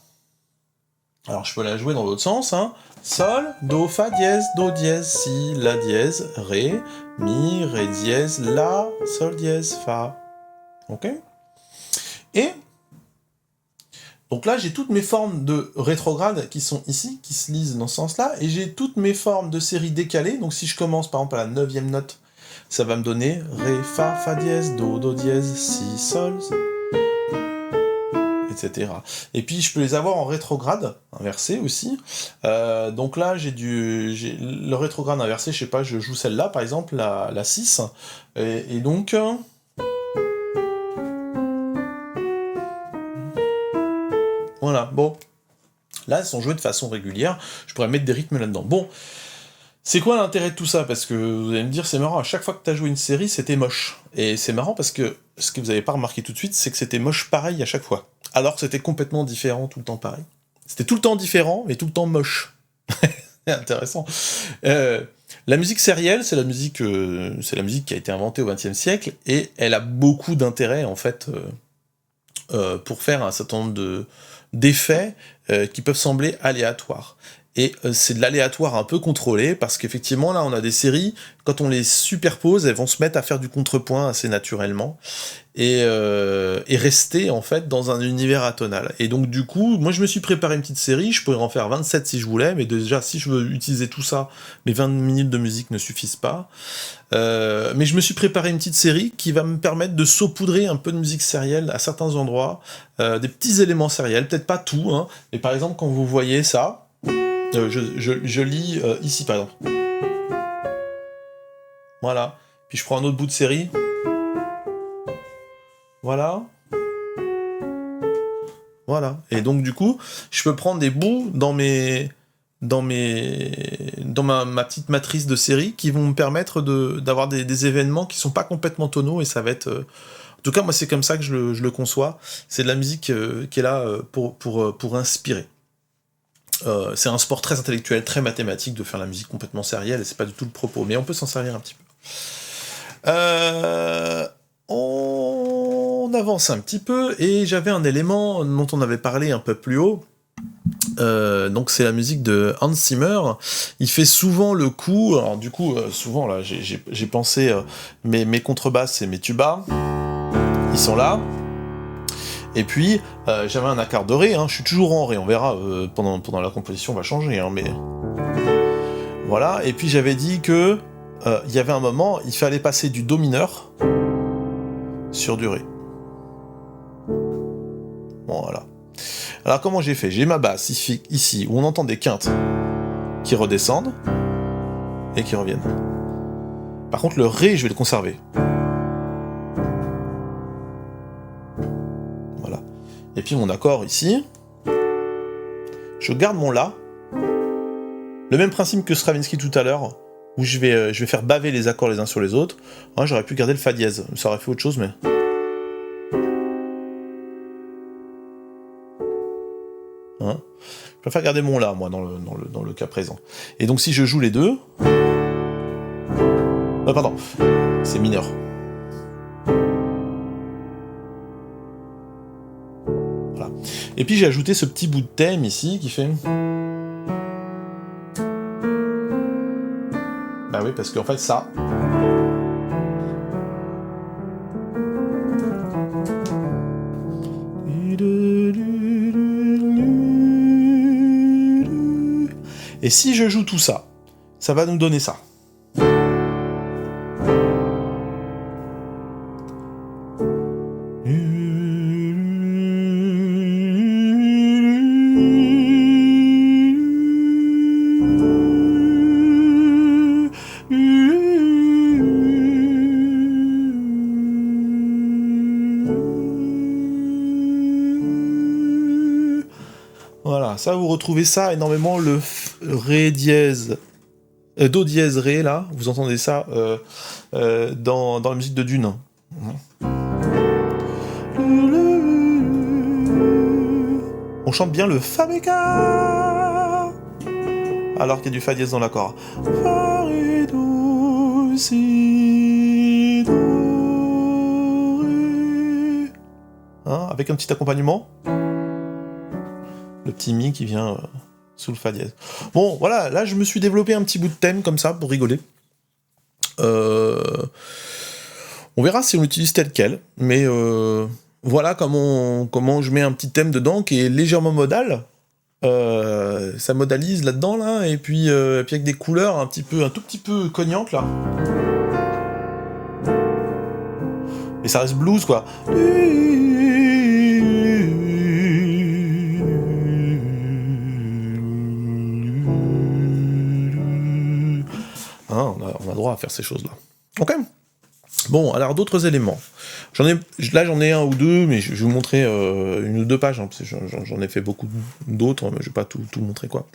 Alors je peux la jouer dans l'autre sens, hein. Sol, Do, Fa dièse, Do dièse, Si, La dièse, Ré, Mi, Ré dièse, La, Sol dièse, Fa. Ok? Et donc là, j'ai toutes mes formes de rétrograde qui sont ici, qui se lisent dans ce sens-là, et j'ai toutes mes formes de séries décalées. Donc si je commence par exemple à la 9e note, ça va me donner Ré, Fa, Fa dièse, Do, Do dièse, Si, Sol, etc. Et puis je peux les avoir en rétrograde inversé aussi. Donc là, j'ai le rétrograde inversé, je sais pas, je joue celle-là par exemple, la 6, et donc... Voilà, bon. Là, elles sont jouées de façon régulière, je pourrais mettre des rythmes là-dedans. Bon, c'est quoi l'intérêt de tout ça? Parce que vous allez me dire, c'est marrant, à chaque fois que t'as joué une série, c'était moche. Et c'est marrant parce que ce que vous n'avez pas remarqué tout de suite, c'est que c'était moche pareil à chaque fois. Alors que c'était complètement différent tout le temps pareil. C'était tout le temps différent, mais tout le temps moche. C'est intéressant. La musique sérielle, c'est la musique qui a été inventée au XXe siècle, et elle a beaucoup d'intérêt, en fait, pour faire un certain nombre d'effets qui peuvent sembler aléatoires. Et c'est de l'aléatoire un peu contrôlé, parce qu'effectivement, là, on a des séries, quand on les superpose, elles vont se mettre à faire du contrepoint assez naturellement, et rester, en fait, dans un univers atonal. Et donc, du coup, moi, je me suis préparé une petite série, je pourrais en faire 27 si je voulais, mais déjà, si je veux utiliser tout ça, mes 20 minutes de musique ne suffisent pas. Mais je me suis préparé une petite série qui va me permettre de saupoudrer un peu de musique sérielle à certains endroits, des petits éléments sériels, peut-être pas tout, hein, mais par exemple, quand vous voyez ça, je lis ici, par exemple. Voilà. Puis je prends un autre bout de série. Voilà. Voilà. Et donc, du coup, je peux prendre des bouts dans ma petite matrice de série qui vont me permettre d'avoir des événements qui sont pas complètement tonaux, et ça va être... En tout cas, moi, c'est comme ça que je le conçois. C'est de la musique qui est là pour inspirer. C'est un sport très intellectuel, très mathématique de faire la musique complètement sérielle, et c'est pas du tout le propos, mais on peut s'en servir un petit peu. On avance un petit peu, et j'avais un élément dont on avait parlé un peu plus haut. Donc c'est la musique de Hans Zimmer. Il fait souvent le coup, alors du coup souvent là j'ai pensé mes contrebasses et mes tubas, ils sont là. Et puis j'avais un accord de Ré, hein. Je suis toujours en Ré, on verra pendant la composition on va changer, hein, mais voilà. Et puis j'avais dit que il y avait un moment, il fallait passer du Do mineur sur du Ré. Bon, voilà. Alors comment j'ai fait? J'ai ma basse ici, où on entend des quintes qui redescendent et qui reviennent. Par contre le Ré, je vais le conserver. Voilà. Et puis mon accord ici, je garde mon La. Le même principe que Stravinsky tout à l'heure, où je vais faire baver les accords les uns sur les autres. Hein, j'aurais pu garder le Fa dièse, ça aurait fait autre chose, mais... Hein, je préfère garder mon La, moi, dans le cas présent. Et donc si je joue les deux... Pardon, c'est mineur. Voilà. Et puis j'ai ajouté ce petit bout de thème ici qui fait... Bah oui, parce qu'en fait ça... Et si je joue tout ça, ça va nous donner ça. Voilà, ça vous retrouvez ça énormément, le Ré dièse, Do dièse Ré, là, vous entendez ça dans la musique de Dune. On chante bien le Fa méga, alors qu'il y a du Fa dièse dans l'accord. Fa, Ré, Do, Si, Do, Ré. Hein, avec un petit accompagnement. Le petit Mi qui vient sous le Fa dièse. Bon, voilà, là je me suis développé un petit bout de thème comme ça pour rigoler. On verra si on l'utilise tel quel, mais voilà comment je mets un petit thème dedans qui est légèrement modal. Ça modalise là-dedans, là, et puis avec des couleurs un tout petit peu cognantes, là. Et ça reste blues, quoi. Hein, on a droit à faire ces choses-là. Ok. Bon, alors d'autres éléments. J'en ai un ou deux, mais je vais vous montrer une ou deux pages, hein, parce que j'en ai fait beaucoup d'autres, mais je vais pas tout montrer, quoi.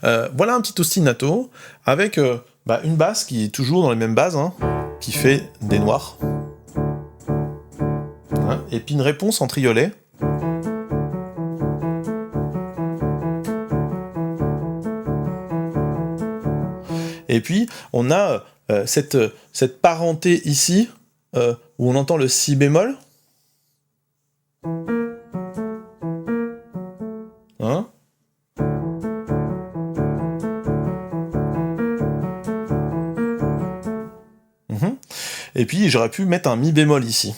Voilà un petit ostinato, avec une basse qui est toujours dans les mêmes bases, hein, qui fait des noirs. Hein, et puis une réponse en triolet. Et puis, on a cette parenté ici, où on entend le si bémol. Hein? Et puis, j'aurais pu mettre un mi bémol ici.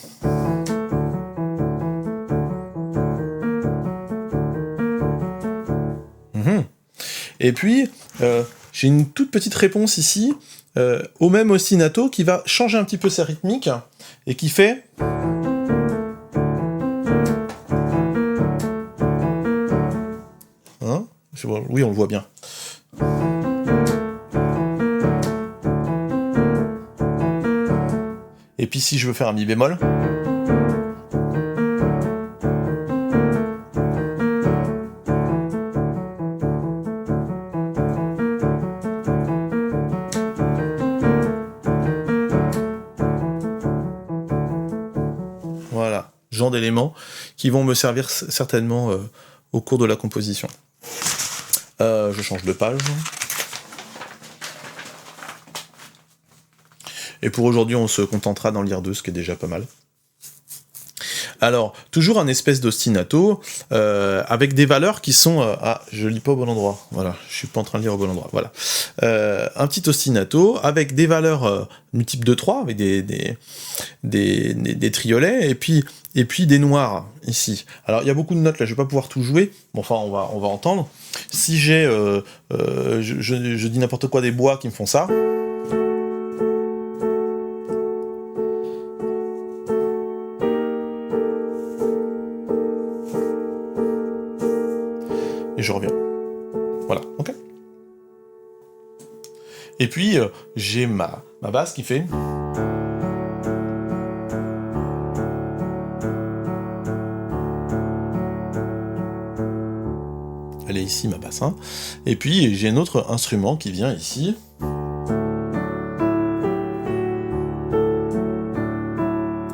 Et puis, j'ai une toute petite réponse ici, au même ostinato, qui va changer un petit peu sa rythmique, et qui fait... Hein? Oui, on le voit bien. Et puis si je veux faire un mi bémol... Voilà, genre d'éléments qui vont me servir certainement au cours de la composition. Je change de page. Et pour aujourd'hui, on se contentera d'en lire deux, ce qui est déjà pas mal. Alors, toujours un espèce d'ostinato, avec des valeurs qui sont... je lis pas au bon endroit, voilà, je suis pas en train de lire au bon endroit, voilà. Un petit ostinato, avec des valeurs multiples de 3, avec des triolets, et puis des noirs, ici. Alors, il y a beaucoup de notes, là, je vais pas pouvoir tout jouer, bon, enfin, on va entendre. Si j'ai, je dis n'importe quoi, des bois qui me font ça... Et je reviens. Voilà, ok. Et puis, j'ai ma basse qui fait... Elle est ici, ma basse. Hein. Et puis, j'ai un autre instrument qui vient ici.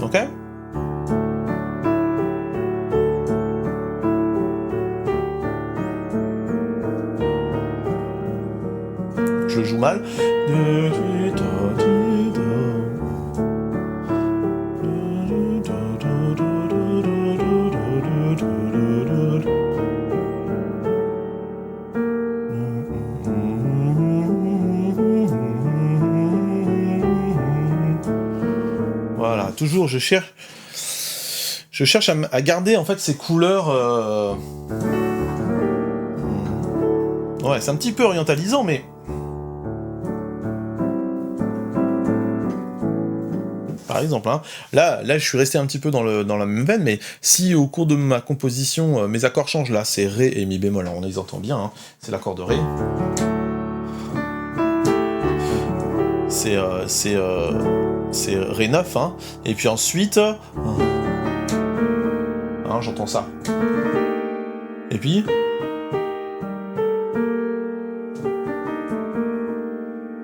Ok ? Je joue mal. toujours, je cherche à garder en fait ces couleurs. Ouais, c'est un petit peu orientalisant, mais par exemple, hein, là, je suis resté un petit peu dans la même veine, mais si au cours de ma composition, mes accords changent, là, c'est Ré et Mi bémol, on les entend bien, hein, c'est l'accord de Ré. C'est Ré 9, hein, et puis ensuite, hein, j'entends ça. Et puis,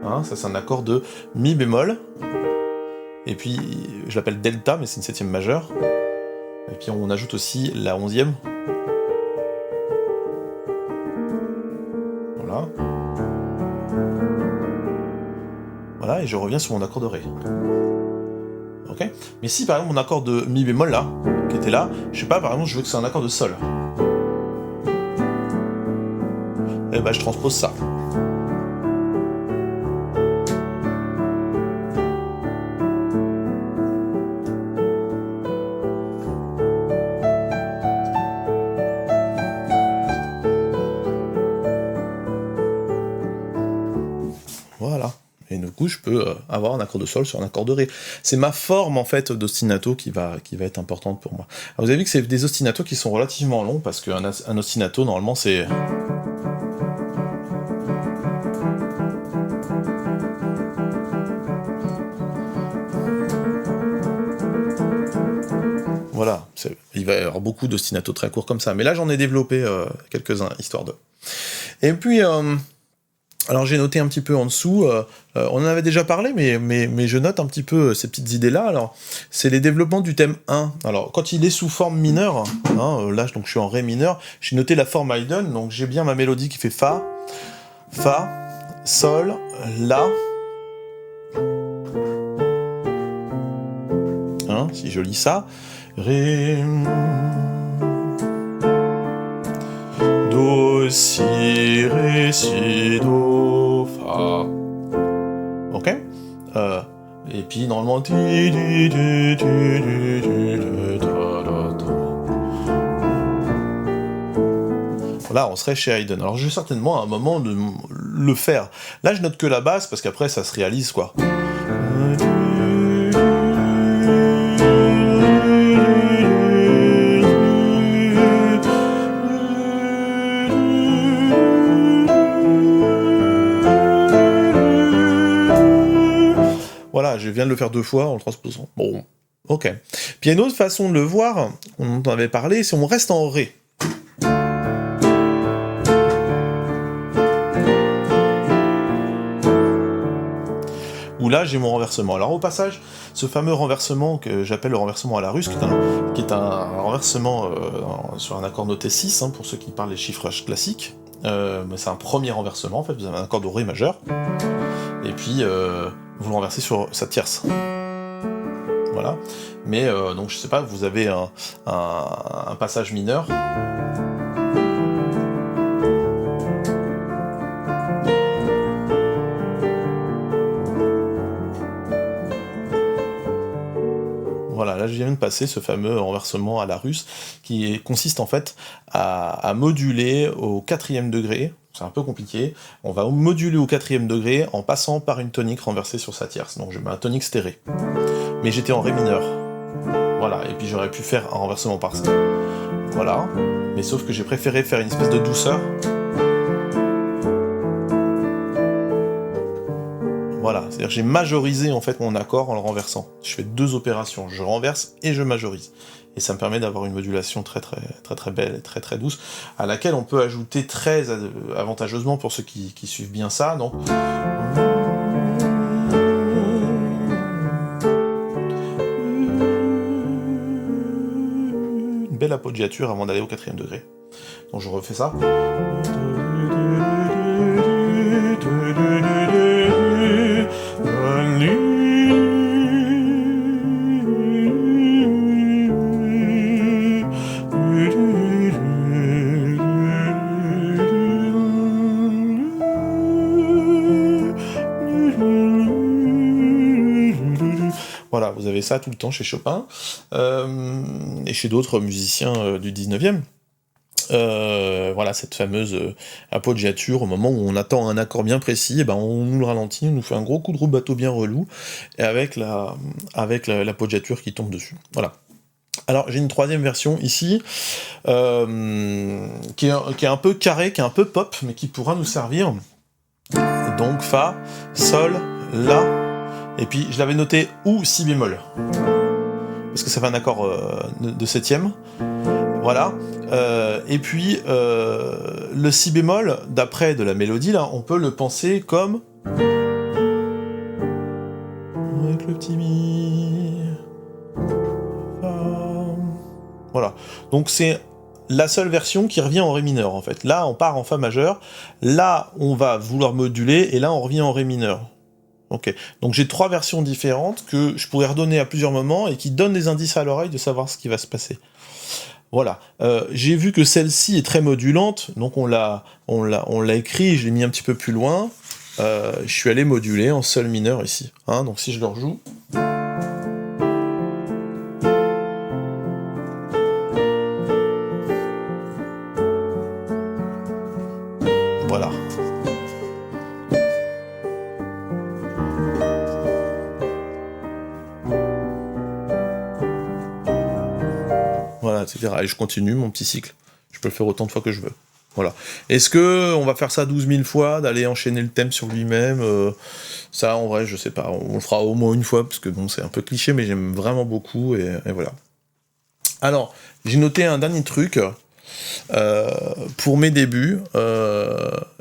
hein, ça c'est un accord de Mi bémol. Et puis, je l'appelle delta, mais c'est une septième majeure. Et puis on ajoute aussi la 11e. Voilà. Voilà, et je reviens sur mon accord de Ré. Ok. Mais si par exemple mon accord de Mi bémol là, qui était là, je sais pas, par exemple je veux que c'est un accord de Sol. Et bah je transpose ça. Voilà. Et du coup, je peux avoir un accord de Sol sur un accord de Ré. C'est ma forme, en fait, d'ostinato qui va être importante pour moi. Alors, vous avez vu que c'est des ostinatos qui sont relativement longs, parce qu'un ostinato, normalement, c'est... Voilà, il va y avoir beaucoup d'ostinatos très courts comme ça. Mais là, j'en ai développé quelques-uns, histoire de... Et puis... alors j'ai noté un petit peu en dessous, on en avait déjà parlé, mais je note un petit peu ces petites idées-là. Alors, c'est les développements du thème 1. Alors, quand il est sous forme mineure, hein, là donc je suis en Ré mineur, j'ai noté la forme Haydn, donc j'ai bien ma mélodie qui fait Fa, Sol, La. Hein, si je lis ça, Ré, Do, Si, Ré, Si, Do, Fa. Ok. Et puis normalement... Là, on serait chez Haydn. Alors je vais certainement à un moment de le faire. Là, je note que la basse, parce qu'après, ça se réalise, quoi. Voilà, je viens de le faire 2 fois en le transposant. Bon, ok. Puis il y a une autre façon de le voir, on en avait parlé, si on reste en Ré. Où là, j'ai mon renversement. Alors au passage, ce fameux renversement que j'appelle le renversement à la russe, qui est un renversement sur un accord noté 6, hein, pour ceux qui parlent les chiffrages classiques, mais c'est un premier renversement, en fait, vous avez un accord de Ré majeur, et puis vous le renversez sur sa tierce. Voilà. Mais donc je sais pas, vous avez un passage mineur. Voilà, là je viens de passer ce fameux renversement à la russe, qui consiste en fait à moduler au 4e degré. C'est un peu compliqué. On va moduler au 4e degré en passant par une tonique renversée sur sa tierce. Donc je mets un tonique stéré. Mais j'étais en Ré mineur. Voilà, et puis j'aurais pu faire un renversement par ça. Voilà. Mais sauf que j'ai préféré faire une espèce de douceur. Voilà, c'est-à-dire que j'ai majorisé en fait mon accord en le renversant. Je fais 2 opérations, je renverse et je majorise. Et ça me permet d'avoir une modulation très belle et très douce, à laquelle on peut ajouter très avantageusement pour ceux qui suivent bien ça, donc... une belle appoggiature avant d'aller au 4e degré. Donc je refais ça. Voilà, vous avez ça tout le temps chez Chopin, et chez d'autres musiciens du 19e. Voilà, cette fameuse appoggiature, au moment où on attend un accord bien précis, et ben on nous le ralentit, on nous fait un gros coup de rubato bien relou, et avec l'appoggiature qui tombe dessus. Voilà. Alors j'ai une troisième version ici, qui est un peu carré, qui est un peu pop, mais qui pourra nous servir. Donc Fa, Sol, La, et puis je l'avais noté ou Si bémol, parce que ça fait un accord de septième. Voilà. Et puis le Si bémol, d'après de la mélodie, là, on peut le penser comme avec le petit Mi. Voilà. Donc c'est la seule version qui revient en Ré mineur, en fait. Là, on part en Fa majeur. Là, on va vouloir moduler, et là, on revient en Ré mineur. Ok. Donc j'ai 3 versions différentes que je pourrais redonner à plusieurs moments et qui donnent des indices à l'oreille de savoir ce qui va se passer. Voilà. J'ai vu que celle-ci est très modulante, donc on l'a écrit, je l'ai mis un petit peu plus loin. Je suis allé moduler en Sol mineur ici. Hein, donc si je le rejoue. Voilà. Voilà, etc. Et je continue mon petit cycle. Je peux le faire autant de fois que je veux. Voilà. Est-ce que on va faire ça 12 000 fois, d'aller enchaîner le thème sur lui-même ça, en vrai, je sais pas. On le fera au moins une fois, parce que bon, c'est un peu cliché, mais j'aime vraiment beaucoup, et voilà. Alors, j'ai noté un dernier truc pour mes débuts,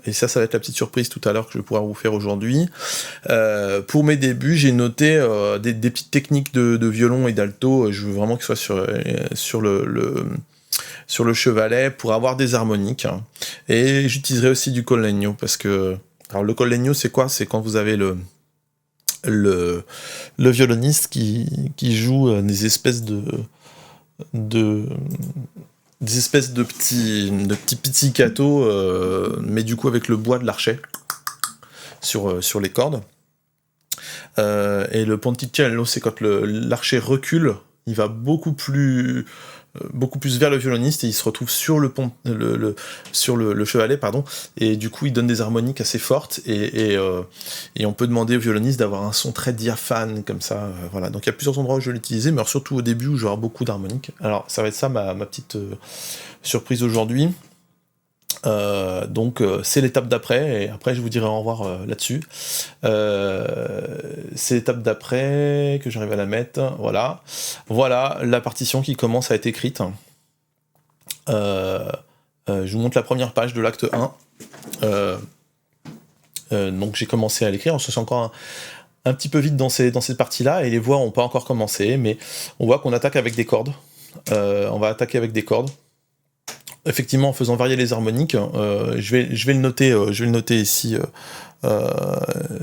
et ça va être la petite surprise tout à l'heure que je vais pouvoir vous faire aujourd'hui. Pour mes débuts, j'ai noté des petites techniques de violon et d'alto. Je veux vraiment que ce soit sur le chevalet pour avoir des harmoniques. Et j'utiliserai aussi du collegno, parce que... Alors le collegno, c'est quoi? C'est quand vous avez le violoniste qui joue des espèces de petits pizzicato, mais du coup avec le bois de l'archet sur les cordes. Et le ponticello, c'est quand l'archet recule, il va beaucoup plus vers le violoniste, et il se retrouve sur le chevalet, pardon, et du coup il donne des harmoniques assez fortes, et on peut demander au violoniste d'avoir un son très diaphane comme ça, voilà. Donc il y a plusieurs endroits où je vais l'utiliser, mais surtout au début où je vais avoir beaucoup d'harmoniques. Alors ça va être ça ma petite surprise aujourd'hui. Donc c'est l'étape d'après, et après je vous dirai au revoir là-dessus. C'est l'étape d'après que j'arrive à la mettre. Voilà la partition qui commence à être écrite. Je vous montre la première page de l'acte 1. Donc j'ai commencé à l'écrire. On se sent encore un petit peu vite dans cette partie-là, et les voix n'ont pas encore commencé, mais on voit qu'on attaque avec des cordes. On va attaquer avec des cordes. Effectivement, en faisant varier les harmoniques, je vais le noter ici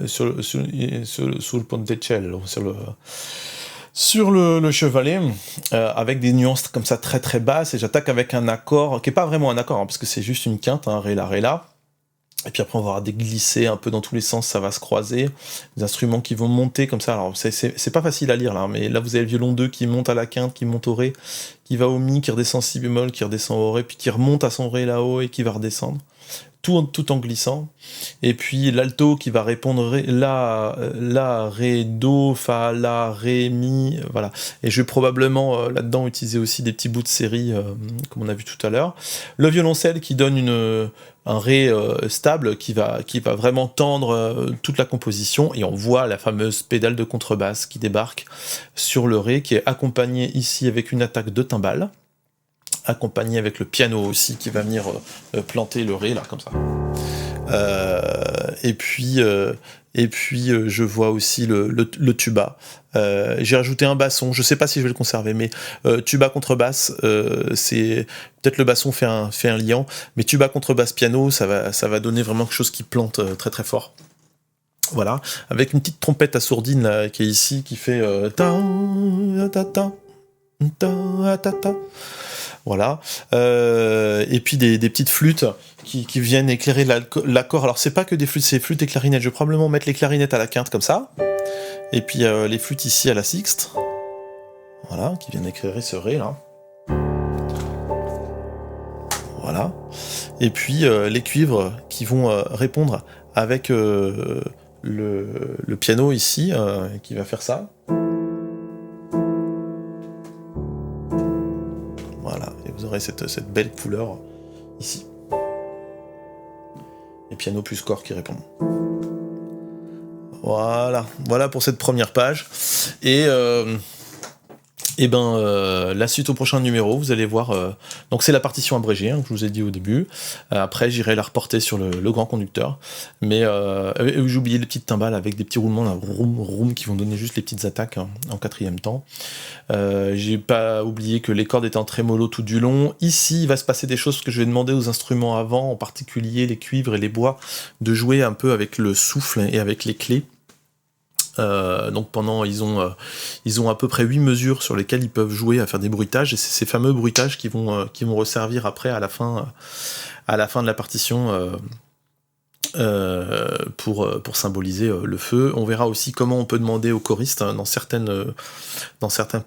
sur le ponticello, sur le chevalet, avec des nuances comme ça très très basses, et j'attaque avec un accord qui est pas vraiment un accord, hein, parce que c'est juste une quinte, hein, ré la. Et puis après on va avoir des glissés un peu dans tous les sens, ça va se croiser, des instruments qui vont monter comme ça. Alors c'est pas facile à lire là, mais là vous avez le violon 2 qui monte à la quinte, qui monte au ré, qui va au mi, qui redescend si bémol, qui redescend au ré, puis qui remonte à son ré là-haut et qui va redescendre. Tout en glissant. Et puis l'alto qui va répondre la, ré, do, fa, la, ré, mi, voilà. Et je vais probablement là-dedans utiliser aussi des petits bouts de série, comme on a vu tout à l'heure. Le violoncelle qui donne un ré stable qui va vraiment tendre toute la composition, et on voit la fameuse pédale de contrebasse qui débarque sur le ré, qui est accompagnée ici avec une attaque de timbale, accompagné avec le piano aussi qui va venir planter le ré là comme ça. Et puis je vois aussi le tuba. J'ai rajouté un basson, je sais pas si je vais le conserver, mais tuba contrebasse, c'est peut-être le basson fait un liant, mais tuba contrebasse piano, ça va donner vraiment quelque chose qui plante très très fort. Voilà, avec une petite trompette assourdine là, qui est ici, qui fait ta ta ta ta ta ta. Voilà, et puis des petites flûtes qui viennent éclairer l'accord. Alors c'est pas que des flûtes, c'est flûtes et clarinettes. Je vais probablement mettre les clarinettes à la quinte comme ça, Et puis les flûtes ici à la sixte. Voilà, qui viennent éclairer ce ré là. Voilà. Et puis les cuivres qui vont répondre avec le piano ici, qui va faire ça. Voilà, et vous aurez cette belle couleur ici. Et piano plus corps qui répondent. Voilà pour cette première page. Et la suite au prochain numéro, vous allez voir. Donc c'est la partition abrégée, que je vous ai dit au début. Après, j'irai la reporter sur le grand conducteur. Mais j'ai oublié les petites timbales avec des petits roulements, là, roum, qui vont donner juste les petites attaques en quatrième temps. J'ai pas oublié que les cordes étaient en trémolo tout du long. Ici, il va se passer des choses que je vais demander aux instruments avant, en particulier les cuivres et les bois, de jouer un peu avec le souffle et avec les clés. Donc ils ont à peu près 8 mesures sur lesquelles ils peuvent jouer à faire des bruitages, et c'est ces fameux bruitages qui vont resservir après à la fin de la partition pour symboliser le feu. On verra aussi comment on peut demander aux choristes dans certaines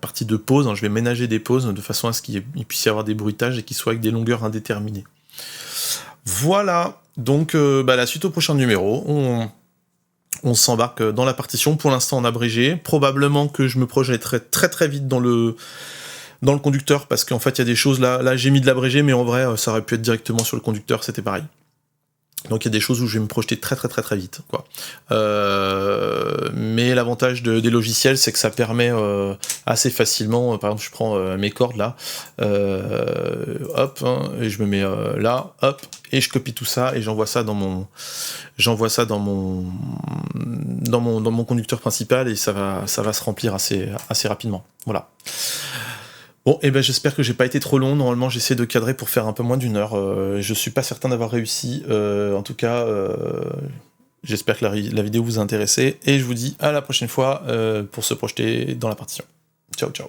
parties de pause. Je vais ménager des pauses de façon à ce qu'il puisse y avoir des bruitages et qu'ils soient avec des longueurs indéterminées. Voilà, donc la suite au prochain numéro. On s'embarque dans la partition, pour l'instant en abrégé. Probablement que je me projetterai très très vite dans le conducteur, parce qu'en fait il y a des choses là j'ai mis de l'abrégé, mais en vrai ça aurait pu être directement sur le conducteur, c'était pareil. Donc il y a des choses où je vais me projeter très très très très vite, quoi. Mais l'avantage des logiciels, c'est que ça permet assez facilement, par exemple je prends mes cordes là, hop, et je me mets là, hop, et je copie tout ça et j'envoie ça dans mon conducteur principal, et ça va se remplir assez rapidement. Voilà. Bon, j'espère que j'ai pas été trop long. Normalement, j'essaie de cadrer pour faire un peu moins d'1 heure. Je suis pas certain d'avoir réussi. En tout cas, j'espère que la vidéo vous a intéressé. Et je vous dis à la prochaine fois pour se projeter dans la partition. Ciao, ciao.